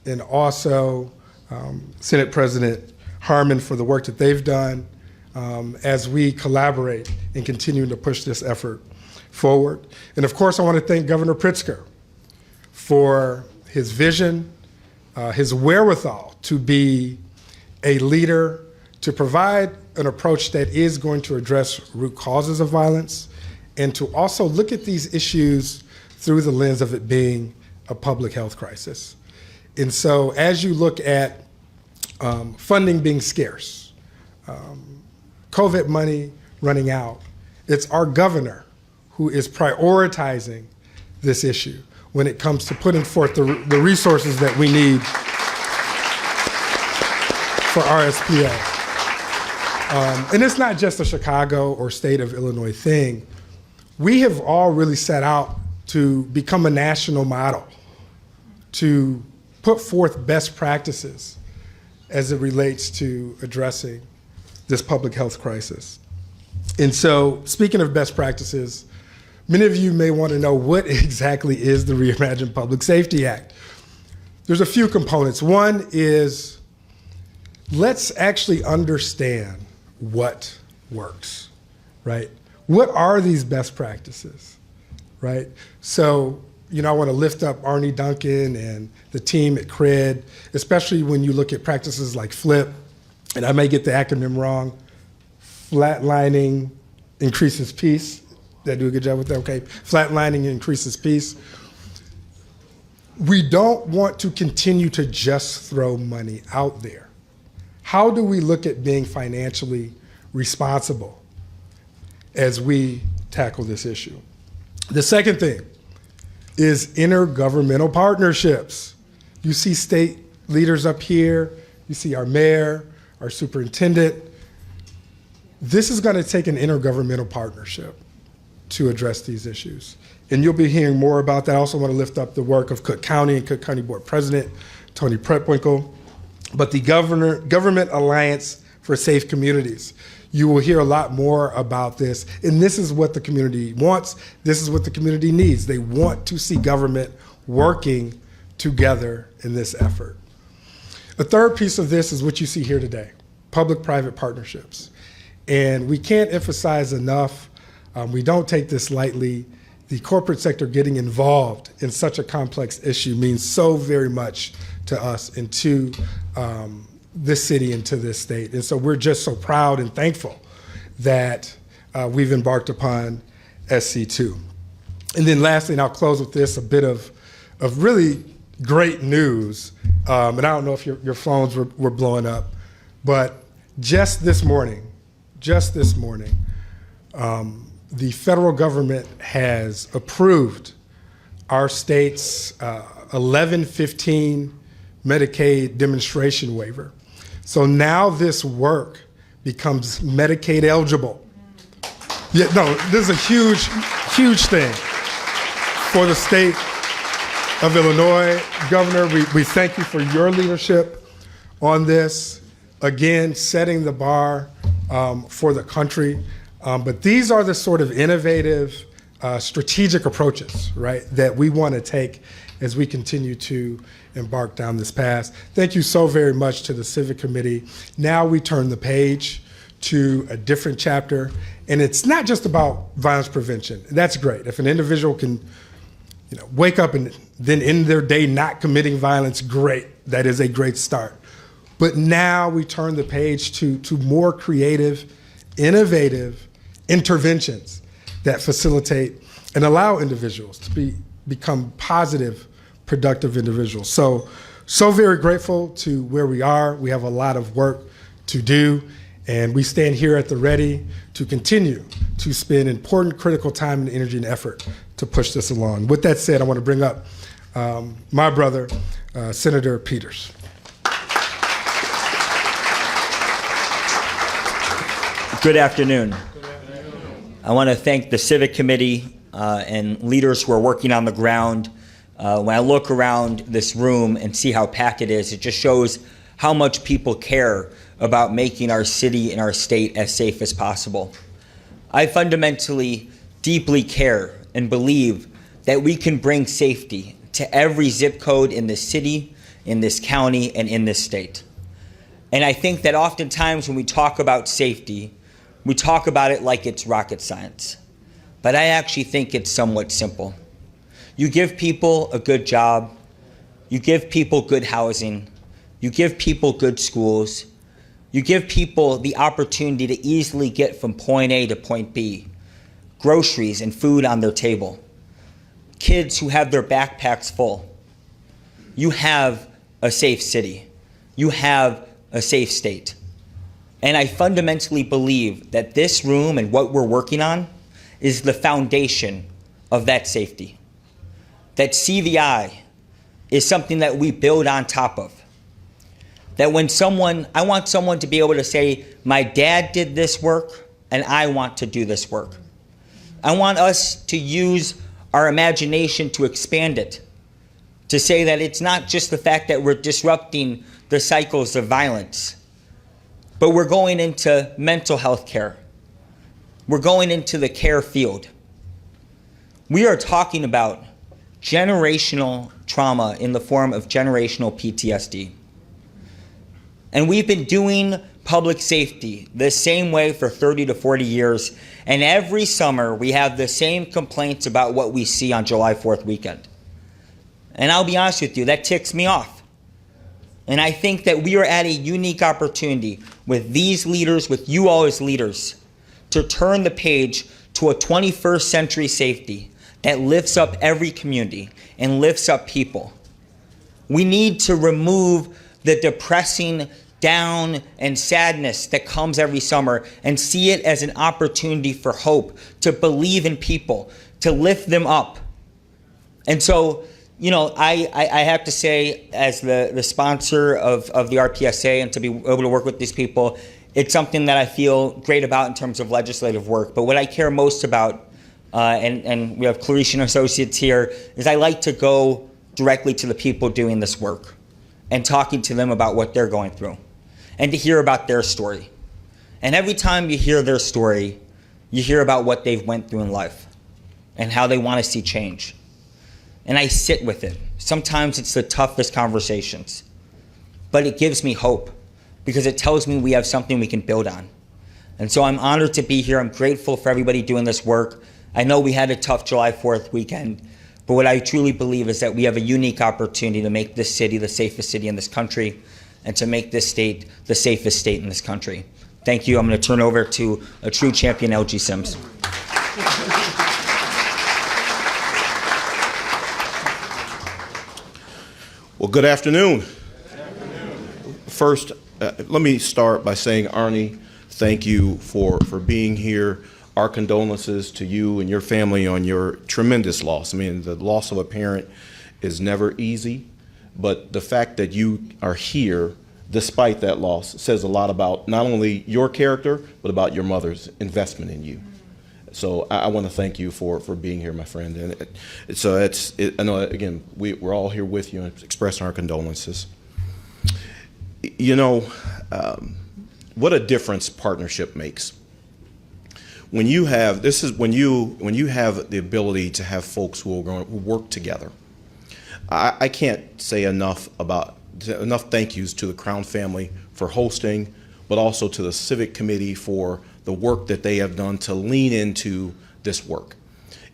and also Senate President Harmon for the work that they've done as we collaborate in continuing to push this effort forward. And of course, I want to thank Governor Pritzker for his vision, his wherewithal to be a leader, to provide an approach that is going to address root causes of violence, and to also look at these issues through the lens of it being a public health crisis. And so as you look at funding being scarce, COVID money running out, it's our governor who is prioritizing this issue when it comes to putting forth the resources that we need for RSPA. And it's not just a Chicago or state of Illinois thing. We have all really set out to become a national model, to put forth best practices as it relates to addressing this public health crisis. And so, speaking of best practices, many of you may want to know what exactly is the Reimagine Public Safety Act. There's a few components. One is, let's actually understand what works, right? What are these best practices, right? So, I want to lift up Arnie Duncan and the team at CRED, especially when you look at practices like FLIP, and I may get the acronym wrong, flatlining increases peace. Did I do a good job with that? Okay, flatlining increases peace. We don't want to continue to just throw money out there. How do we look at being financially responsible as we tackle this issue? The second thing is intergovernmental partnerships. You see state leaders up here, you see our mayor, our superintendent. This is going to take an intergovernmental partnership to address these issues. And you'll be hearing more about that. I also want to lift up the work of Cook County and Cook County Board President Tony Pretwinkle. But the Government Alliance for Safe Communities. You will hear a lot more about this. And this is what the community wants. This is what the community needs. They want to see government working together in this effort. A third piece of this is what you see here today, public-private partnerships. And we can't emphasize enough, we don't take this lightly, the corporate sector getting involved in such a complex issue means so very much to us and to this city and to this state. And so we're just so proud and thankful that we've embarked upon SC2. And then lastly, and I'll close with this, a bit of really great news. And I don't know if your phones were blowing up, but just this morning, the federal government has approved our state's 1115 Medicaid demonstration waiver. So now this work becomes Medicaid eligible. Yeah, no, this is a huge, huge thing for the state of Illinois. Governor, we thank you for your leadership on this. Again, setting the bar for the country. But these are the sort of innovative, strategic approaches, right, that we want to take as we continue to embark down this path. Thank you so very much to the Civic Committee. Now we turn the page to a different chapter, and it's not just about violence prevention. That's great. If an individual can, wake up and then end their day not committing violence, great. That is a great start. But now we turn the page to more creative, innovative interventions that facilitate and allow individuals to become positive, productive individuals. So very grateful to where we are. We have a lot of work to do, and we stand here at the ready to continue to spend important, critical time and energy and effort to push this along. With that said, I want to bring up my brother, Senator Peters. Good afternoon. I want to thank the Civic Committee and leaders who are working on the ground. When I look around this room and see how packed it is, it just shows how much people care about making our city and our state as safe as possible. I fundamentally, deeply care and believe that we can bring safety to every zip code in this city, in this county, and in this state. And I think that oftentimes when we talk about safety, we talk about it like it's rocket science. But I actually think it's somewhat simple. You give people a good job, you give people good housing, you give people good schools, you give people the opportunity to easily get from point A to point B, groceries and food on their table, kids who have their backpacks full. You have a safe city. You have a safe state. And I fundamentally believe that this room and what we're working on is the foundation of that safety. That CVI is something that we build on top of. That when I want someone to be able to say, my dad did this work and I want to do this work. I want us to use our imagination to expand it. To say that it's not just the fact that we're disrupting the cycles of violence, but we're going into mental health care. We're going into the care field. We are talking about generational trauma in the form of generational PTSD. And we've been doing public safety the same way for 30 to 40 years. And every summer we have the same complaints about what we see on July 4th weekend. And I'll be honest with you, that ticks me off. And I think that we are at a unique opportunity with these leaders, with you all as leaders, to turn the page to a 21st century safety that lifts up every community and lifts up people. We need to remove the depressing down and sadness that comes every summer and see it as an opportunity for hope, to believe in people, to lift them up. And so, I have to say, as the sponsor of the RPSA and to be able to work with these people, it's something that I feel great about in terms of legislative work. But what I care most about, and we have Clarice and Associates here, is I like to go directly to the people doing this work and talking to them about what they're going through and to hear about their story. And every time you hear their story, you hear about what they've went through in life and how they want to see change. And I sit with it. Sometimes it's the toughest conversations, but it gives me hope because it tells me we have something we can build on. And so I'm honored to be here. I'm grateful for everybody doing this work. I know we had a tough July 4th weekend, but what I truly believe is that we have a unique opportunity to make this city the safest city in this country and to make this state the safest state in this country. Thank you. I'm going to turn over to a true champion, LG Sims. Well, good afternoon. First, let me start by saying, Arnie, thank you for being here. Our condolences to you and your family on your tremendous loss. I mean, the loss of a parent is never easy, but the fact that you are here despite that loss says a lot about not only your character, but about your mother's investment in you. So I want to thank you for being here, my friend. And I know, again, we're all here with you and expressing our condolences. What a difference partnership makes. When you have the ability to have folks who work together. I can't say enough thank yous to the Crown family for hosting, but also to the Civic Committee for the work that they have done to lean into this work.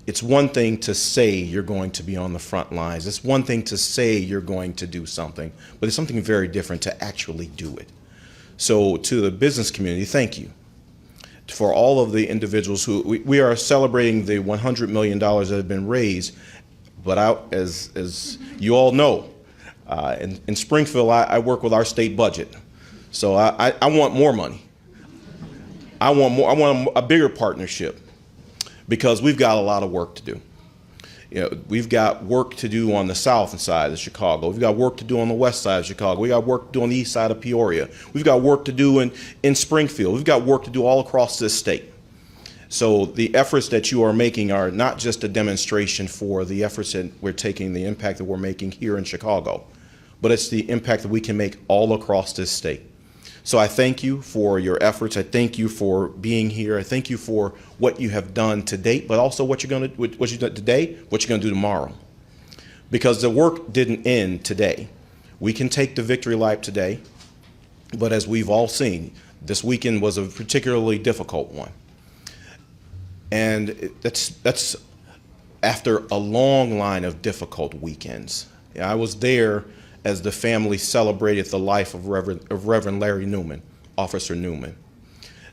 It's one thing to say you're going to be on the front lines. It's one thing to say you're going to do something, but it's something very different to actually do it. So to the business community, thank you. For all of the individuals who, we are celebrating the $100 million that have been raised, but as you all know, in Springfield, I work with our state budget. So I want more money. I want a bigger partnership because we've got a lot of work to do. We've got work to do on the south side of Chicago. We've got work to do on the west side of Chicago. We've got work to do on the east side of Peoria. We've got work to do in Springfield. We've got work to do all across this state. So the efforts that you are making are not just a demonstration for the efforts that we're taking, the impact that we're making here in Chicago, but it's the impact that we can make all across this state. So I thank you for your efforts. I thank you for being here. I thank you for what you have done to date, but also what you've done today, what you're going to do tomorrow. Because the work didn't end today. We can take the victory lap today, but as we've all seen, this weekend was a particularly difficult one. And that's after a long line of difficult weekends. I was there as the family celebrated the life of Reverend Larry Newman, Officer Newman.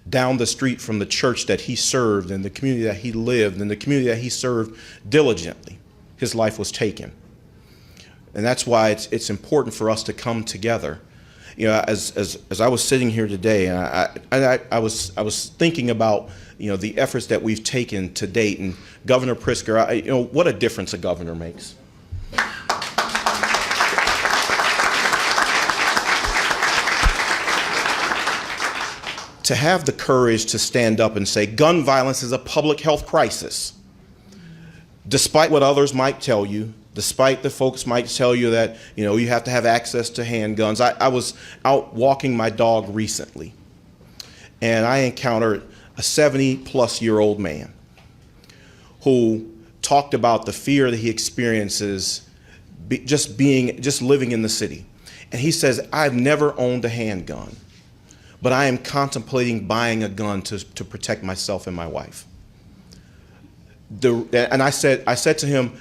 Down the street from the church that he served and the community that he lived and the community that he served diligently, his life was taken. And that's why it's important for us to come together. You know, as I was sitting here today, and I was thinking about, you know, the efforts that we've taken to date, and Governor Pritzker, you know, what a difference a governor makes. To have the courage to stand up and say gun violence is a public health crisis, despite what others might tell you, despite the folks might tell you that, you know, you have to have access to handguns. I was out walking my dog recently, and I encountered a 70-plus-year-old man who talked about the fear that he experiences just living in the city. And he says, I've never owned a handgun, but I am contemplating buying a gun to protect myself and my wife. And I said to him,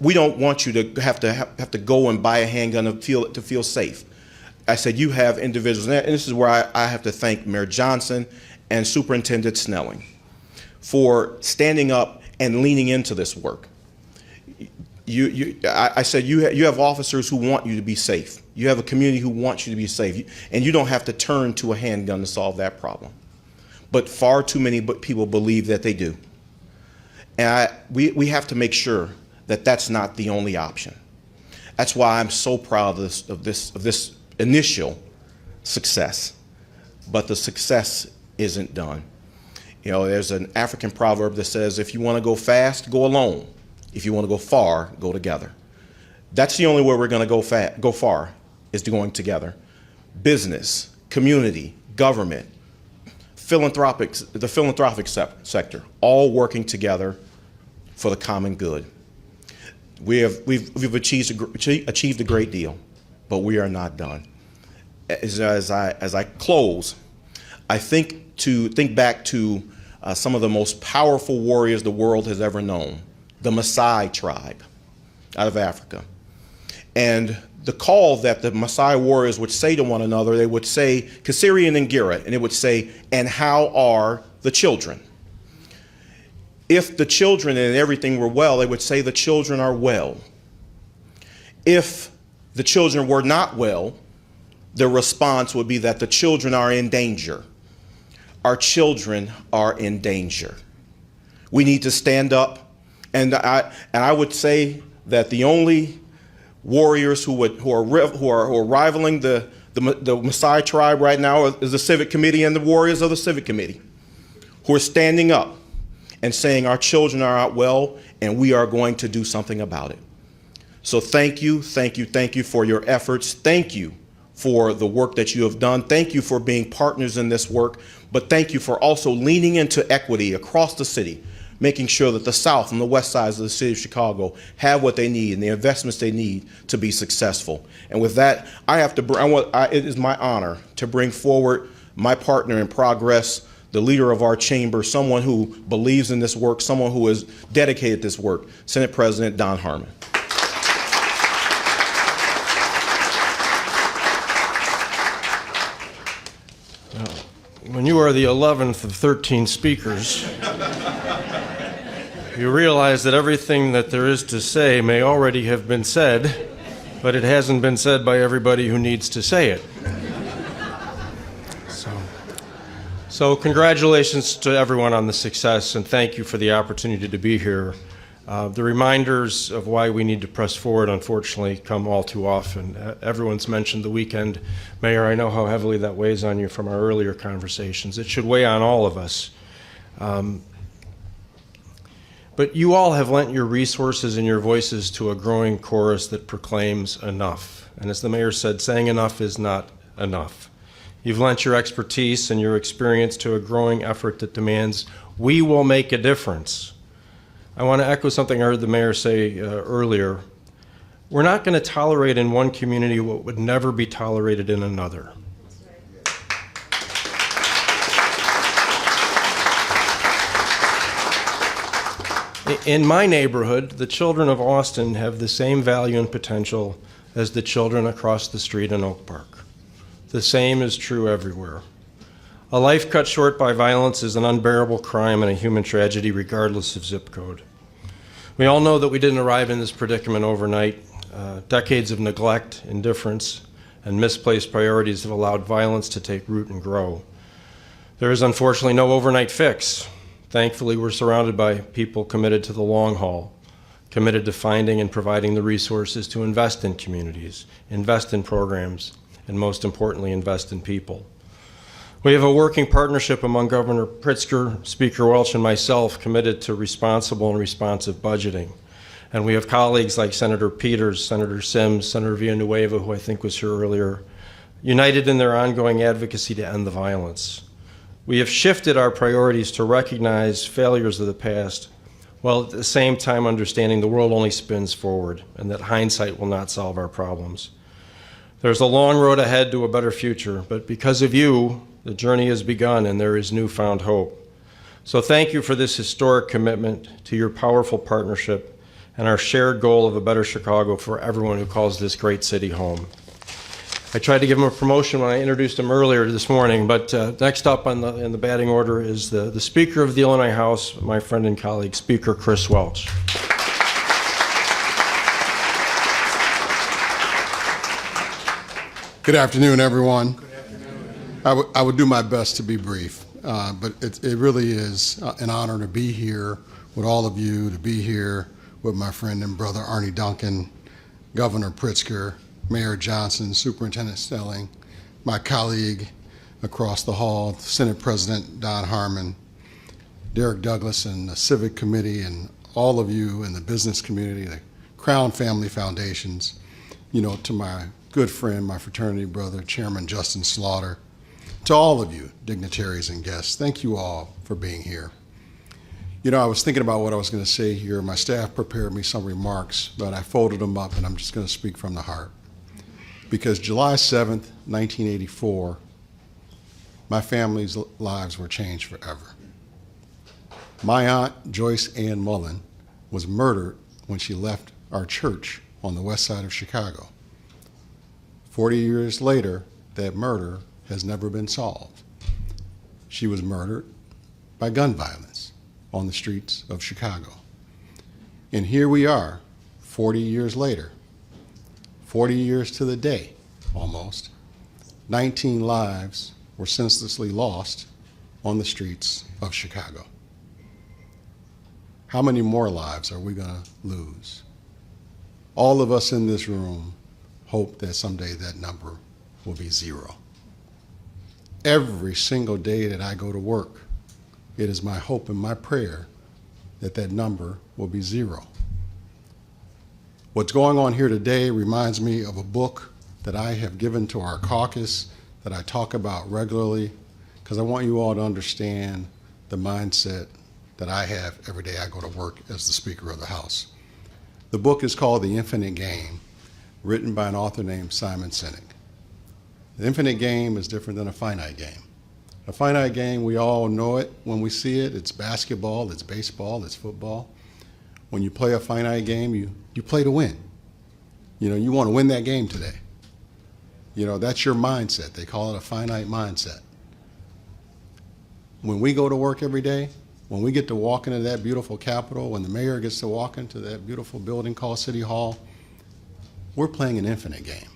we don't want you to have to go and buy a handgun to feel safe. I said, you have individuals, and this is where I have to thank Mayor Johnson and Superintendent Snelling for standing up and leaning into this work. I said, you have officers who want you to be safe. You have a community who wants you to be safe, and you don't have to turn to a handgun to solve that problem. But far too many people believe that they do. And we have to make sure that that's not the only option. That's why I'm so proud of this initial success. But the success isn't done. You know, there's an African proverb that says, if you want to go fast, go alone. If you want to go far, go together. That's the only way we're going to go far, is going together. Business, community, government, the philanthropic sector, all working together for the common good. We've achieved a great deal, but we are not done. As I close, I think back to some of the most powerful warriors the world has ever known, the Maasai tribe out of Africa. And the call that the Maasai warriors would say to one another, they would say, Kasiri and Ngira, and it would say, and how are the children? If the children and everything were well, they would say the children are well. If the children were not well, the response would be that the children are in danger. Our children are in danger. We need to stand up, and I would say that the only warriors who are rivaling the Maasai tribe right now is the Civic Committee and the warriors of the Civic Committee, who are standing up and saying our children are out well, and we are going to do something about it. So thank you for your efforts. Thank you for the work that you have done. Thank you for being partners in this work, but thank you for also leaning into equity across the city, making sure that the South and the West sides of the city of Chicago have what they need and the investments they need to be successful. And with that, it is my honor to bring forward my partner in progress, the leader of our chamber, someone who believes in this work, someone who has dedicated this work, Senate President Don Harmon. When you are the 11th of 13 speakers, you realize that everything that there is to say may already have been said, but it hasn't been said by everybody who needs to say it. So congratulations to everyone on the success, and thank you for the opportunity to be here. The reminders of why we need to press forward, unfortunately, come all too often. Everyone's mentioned the weekend. Mayor, I know how heavily that weighs on you from our earlier conversations. It should weigh on all of us. But you all have lent your resources and your voices to a growing chorus that proclaims enough. And as the mayor said, saying enough is not enough. You've lent your expertise and your experience to a growing effort that demands we will make a difference. I want to echo something I heard the mayor say earlier. We're not going to tolerate in one community what would never be tolerated in another. In my neighborhood, the children of Austin have the same value and potential as the children across the street in Oak Park. The same is true everywhere. A life cut short by violence is an unbearable crime and a human tragedy regardless of zip code. We all know that we didn't arrive in this predicament overnight. Decades of neglect, indifference, and misplaced priorities have allowed violence to take root and grow. There is unfortunately no overnight fix. Thankfully, we're surrounded by people committed to the long haul, committed to finding and providing the resources to invest in communities, invest in programs, and most importantly, invest in people. We have a working partnership among Governor Pritzker, Speaker Welch, and myself committed to responsible and responsive budgeting. And we have colleagues like Senator Peters, Senator Sims, Senator Villanueva, who I think was here earlier, united in their ongoing advocacy to end the violence. We have shifted our priorities to recognize failures of the past, while at the same time understanding the world only spins forward and that hindsight will not solve our problems. There's a long road ahead to a better future, but because of you, the journey has begun and there is newfound hope. So thank you for this historic commitment to your powerful partnership and our shared goal of a better Chicago for everyone who calls this great city home. I tried to give him a promotion when I introduced him earlier this morning, but next up in the batting order is the Speaker of the Illinois House, my friend and colleague, Speaker Chris Welch. Good afternoon, everyone. I would do my best to be brief, but it really is an honor to be here with all of you, to be here with my friend and brother Arnie Duncan, Governor Pritzker, Mayor Johnson, Superintendent Stelling, my colleague across the hall, Senate President Don Harmon, Derek Douglas and the Civic Committee, and all of you in the business community, the Crown Family Foundations, to my good friend, my fraternity brother, Chairman Justin Slaughter, to all of you, dignitaries and guests, thank you all for being here. I was thinking about what I was going to say here. My staff prepared me some remarks, but I folded them up and I'm just going to speak from the heart. Because July 7th, 1984, my family's lives were changed forever. My aunt, Joyce Ann Mullen, was murdered when she left our church on the west side of Chicago. 40 years later, that murder has never been solved. She was murdered by gun violence on the streets of Chicago. And here we are, 40 years later, 40 years to the day, almost, 19 lives were senselessly lost on the streets of Chicago. How many more lives are we going to lose? All of us in this room hope that someday that number will be zero. Every single day that I go to work, it is my hope and my prayer that that number will be zero. What's going on here today reminds me of a book that I have given to our caucus that I talk about regularly, because I want you all to understand the mindset that I have every day I go to work as the Speaker of the House. The book is called The Infinite Game, written by an author named Simon Sinek. The infinite game is different than a finite game. A finite game, we all know it when we see it. It's basketball, it's baseball, it's football. When you play a finite game, you play to win. You want to win that game today. That's your mindset. They call it a finite mindset. When we go to work every day, when we get to walk into that beautiful Capitol, when the mayor gets to walk into that beautiful building called City Hall, we're playing an infinite game.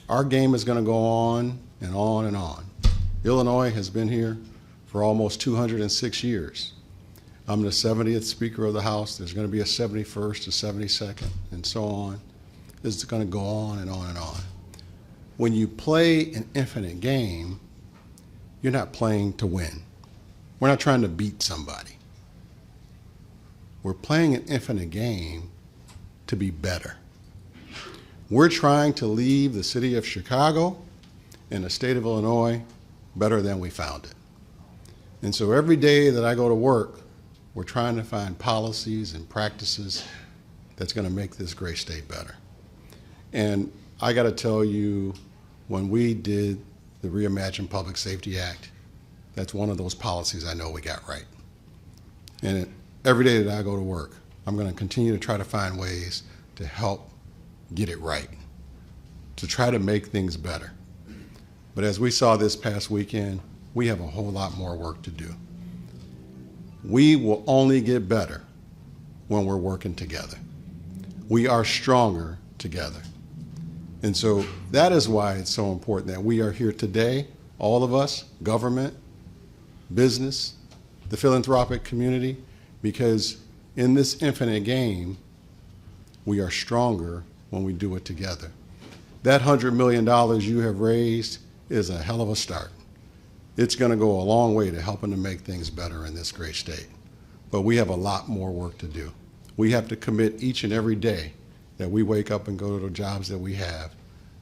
Our game is going to go on and on and on. Illinois has been here for almost 206 years. I'm the 70th Speaker of the House. There's going to be a 71st, a 72nd, and so on. It's going to go on and on and on. When you play an infinite game, you're not playing to win. We're not trying to beat somebody. We're playing an infinite game to be better. We're trying to leave the city of Chicago and the state of Illinois better than we found it. And so every day that I go to work, we're trying to find policies and practices that's going to make this great state better. And I got to tell you, when we did the Reimagine Public Safety Act, that's one of those policies I know we got right. And every day that I go to work, I'm going to continue to try to find ways to help get it right, to try to make things better. But as we saw this past weekend, we have a whole lot more work to do. We will only get better when we're working together. We are stronger together. And so that is why it's so important that we are here today, all of us, government, business, the philanthropic community, because in this infinite game, we are stronger when we do it together. That $100 million you have raised is a hell of a start. It's going to go a long way to helping to make things better in this great state. But we have a lot more work to do. We have to commit each and every day that we wake up and go to the jobs that we have,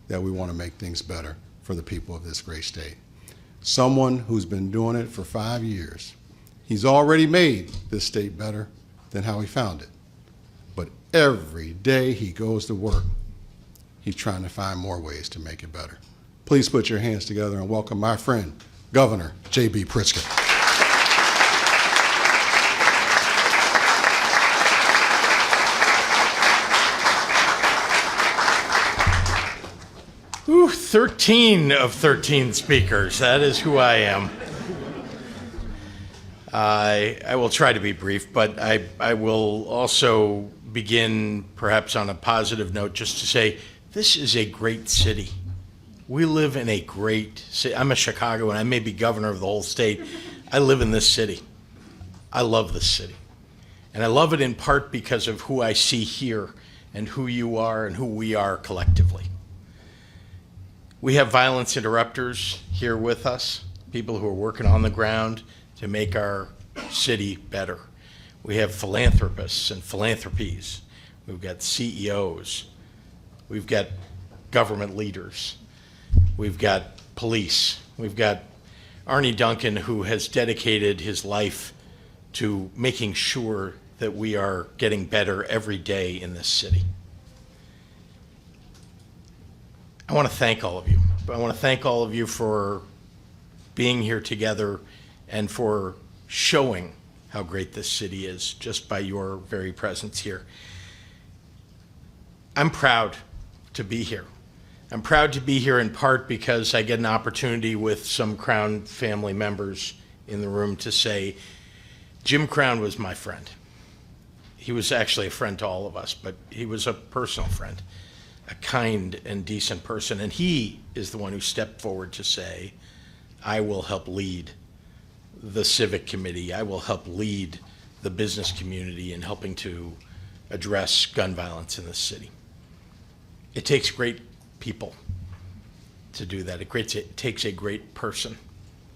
that we want to make things better for the people of this great state. Someone who's been doing it for 5 years, he's already made this state better than how he found it. But every day he goes to work, he's trying to find more ways to make it better. Please put your hands together and welcome my friend, Governor J.B. Pritzker. Ooh, 13 of 13 speakers. That is who I am. I will try to be brief, but I will also begin perhaps on a positive note just to say this is a great city. We live in a great city. I'm a Chicagoan. I may be governor of the whole state. I live in this city. I love this city. And I love it in part because of who I see here and who you are and who we are collectively. We have violence interrupters here with us, people who are working on the ground to make our city better. We have philanthropists and philanthropies. We've got CEOs. We've got government leaders. We've got police. We've got Arnie Duncan, who has dedicated his life to making sure that we are getting better every day in this city. I want to thank all of you. I want to thank all of you for being here together and for showing how great this city is just by your very presence here. I'm proud to be here. I'm proud to be here in part because I get an opportunity with some Crown family members in the room to say, Jim Crown was my friend. He was actually a friend to all of us, but he was a personal friend, a kind and decent person. And he is the one who stepped forward to say, I will help lead the civic committee. I will help lead the business community in helping to address gun violence in this city. It takes great people to do that. It takes a great person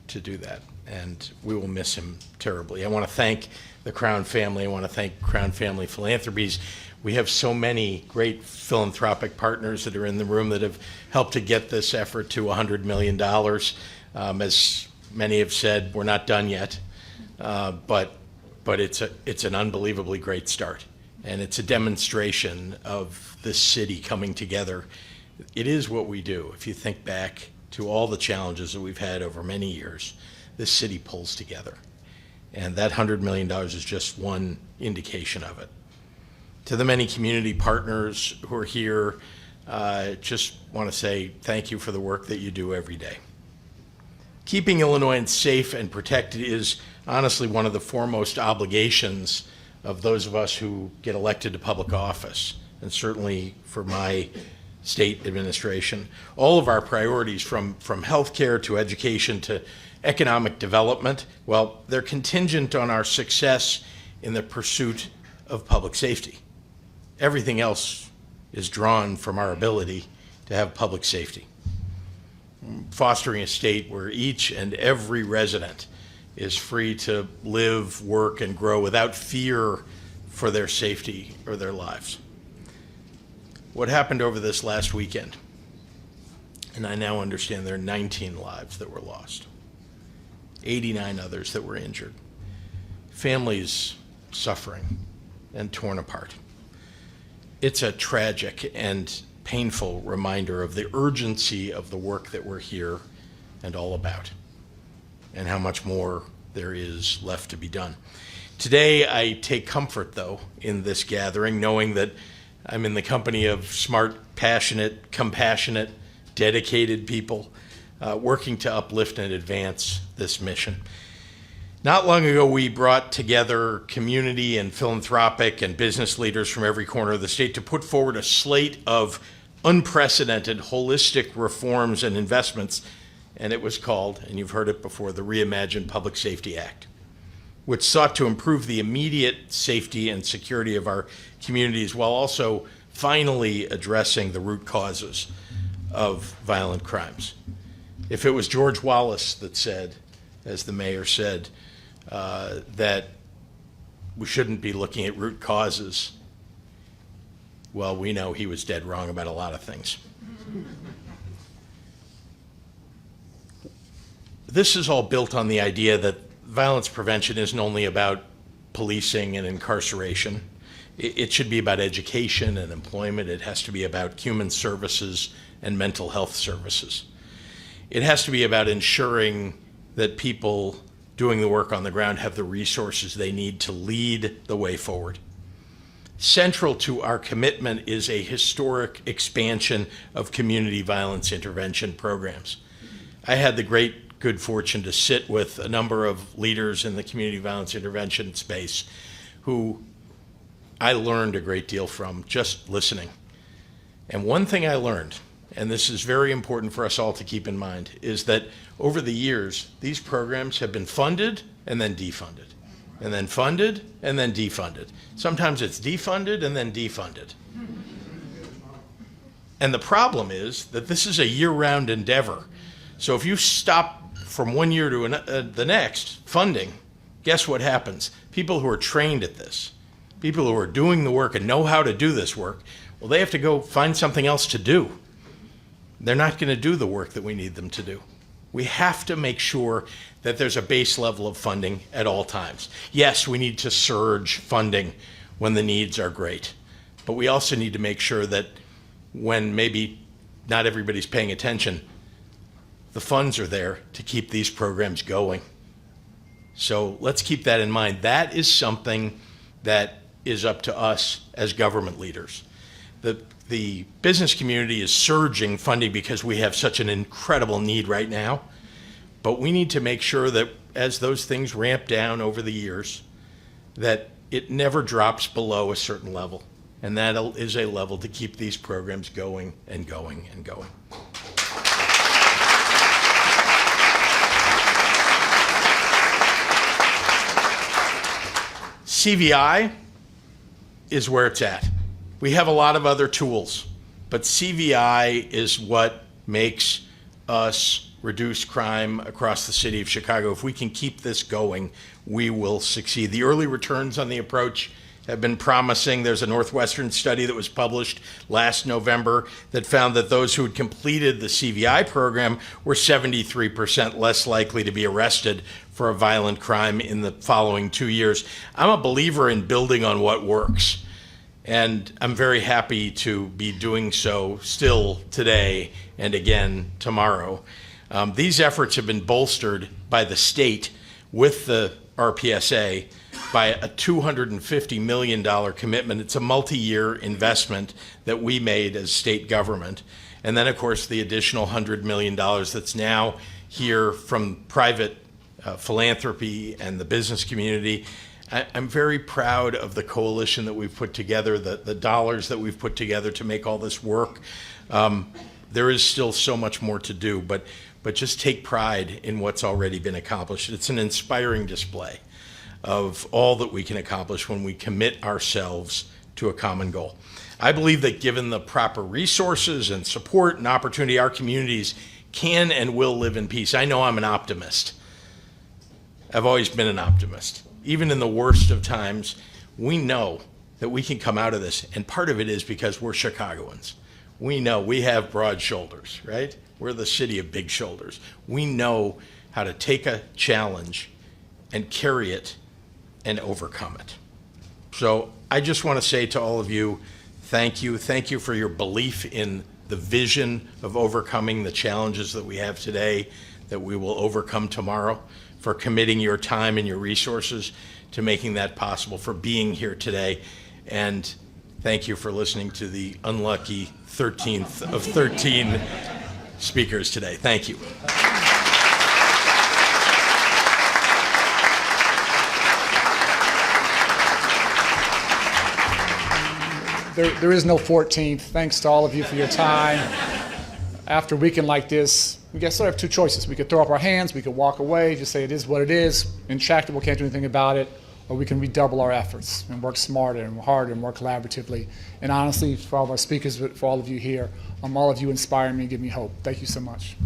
to do that. And we will miss him terribly. I want to thank the Crown family. I want to thank Crown Family Philanthropies. We have so many great philanthropic partners that are in the room that have helped to get this effort to $100 million. As many have said, we're not done yet, but it's an unbelievably great start. And it's a demonstration of this city coming together. It is what we do. If you think back to all the challenges that we've had over many years, this city pulls together. And that $100 million is just one indication of it. To the many community partners who are here, just want to say thank you for the work that you do every day. Keeping Illinoisans safe and protected is honestly one of the foremost obligations of those of us who get elected to public office, and certainly for my state administration. All of our priorities, from healthcare to education to economic development, well, they're contingent on our success in the pursuit of public safety. Everything else is drawn from our ability to have public safety. Fostering a state where each and every resident is free to live, work, and grow without fear for their safety or their lives. What happened over this last weekend, and I now understand there are 19 lives that were lost, 89 others that were injured, families suffering and torn apart. It's a tragic and painful reminder of the urgency of the work that we're here and all about, and how much more there is left to be done. Today, I take comfort, though, in this gathering, knowing that I'm in the company of smart, passionate, compassionate, dedicated people working to uplift and advance this mission. Not long ago, we brought together community and philanthropic and business leaders from every corner of the state to put forward a slate of unprecedented holistic reforms and investments, and it was called, and you've heard it before, the Reimagine Public Safety Act, which sought to improve the immediate safety and security of our communities while also finally addressing the root causes of violent crimes. If it was George Wallace that said, as the mayor said, that we shouldn't be looking at root causes, well, we know he was dead wrong about a lot of things. This is all built on the idea that violence prevention isn't only about policing and incarceration. It should be about education and employment. It has to be about human services and mental health services. It has to be about ensuring that people doing the work on the ground have the resources they need to lead the way forward. Central to our commitment is a historic expansion of community violence intervention programs. I had the great good fortune to sit with a number of leaders in the community violence intervention space who I learned a great deal from just listening. And one thing I learned, and this is very important for us all to keep in mind, is that over the years, these programs have been funded and then defunded, and then funded and then defunded. Sometimes it's defunded and then defunded. And the problem is that this is a year-round endeavor. So if you stop from one year to the next funding, guess what happens? People who are trained at this, people who are doing the work and know how to do this work, well, they have to go find something else to do. They're not going to do the work that we need them to do. We have to make sure that there's a base level of funding at all times. Yes, we need to surge funding when the needs are great, but we also need to make sure that when maybe not everybody's paying attention, the funds are there to keep these programs going. So let's keep that in mind. That is something that is up to us as government leaders. The business community is surging funding because we have such an incredible need right now. But we need to make sure that as those things ramp down over the years, that it never drops below a certain level. And that is a level to keep these programs going and going and going. CVI is where it's at. We have a lot of other tools, but CVI is what makes us reduce crime across the city of Chicago. If we can keep this going, we will succeed. The early returns on the approach have been promising. There's a Northwestern study that was published last November that found that those who had completed the CVI program were 73% less likely to be arrested for a violent crime in the following 2 years. I'm a believer in building on what works. And I'm very happy to be doing so still today and again tomorrow. These efforts have been bolstered by the state with the RPSA by a $250 million commitment. It's a multi-year investment that we made as state government. And then, of course, the additional $100 million that's now here from private philanthropy and the business community. I'm very proud of the coalition that we've put together, the dollars that we've put together to make all this work. There is still so much more to do, but just take pride in what's already been accomplished. It's an inspiring display of all that we can accomplish when we commit ourselves to a common goal. I believe that given the proper resources and support and opportunity, our communities can and will live in peace. I know I'm an optimist. I've always been an optimist. Even in the worst of times, we know that we can come out of this, and part of it is because we're Chicagoans. We know we have broad shoulders, right? We're the city of big shoulders. We know how to take a challenge and carry it and overcome it. So I just want to say to all of you, thank you. Thank you for your belief in the vision of overcoming the challenges that we have today, that we will overcome tomorrow, for committing your time and your resources to making that possible, for being here today. And thank you for listening to the unlucky 13th of 13 speakers today. Thank you. There is no 14th. Thanks to all of you for your time. After a weekend like this, we sort of have two choices. We could throw up our hands, we could walk away, just say it is what it is, intractable, can't do anything about it, or we can redouble our efforts and work smarter and harder and more collaboratively. And honestly, for all of our speakers, for all of you here, all of you inspire me and give me hope. Thank you so much.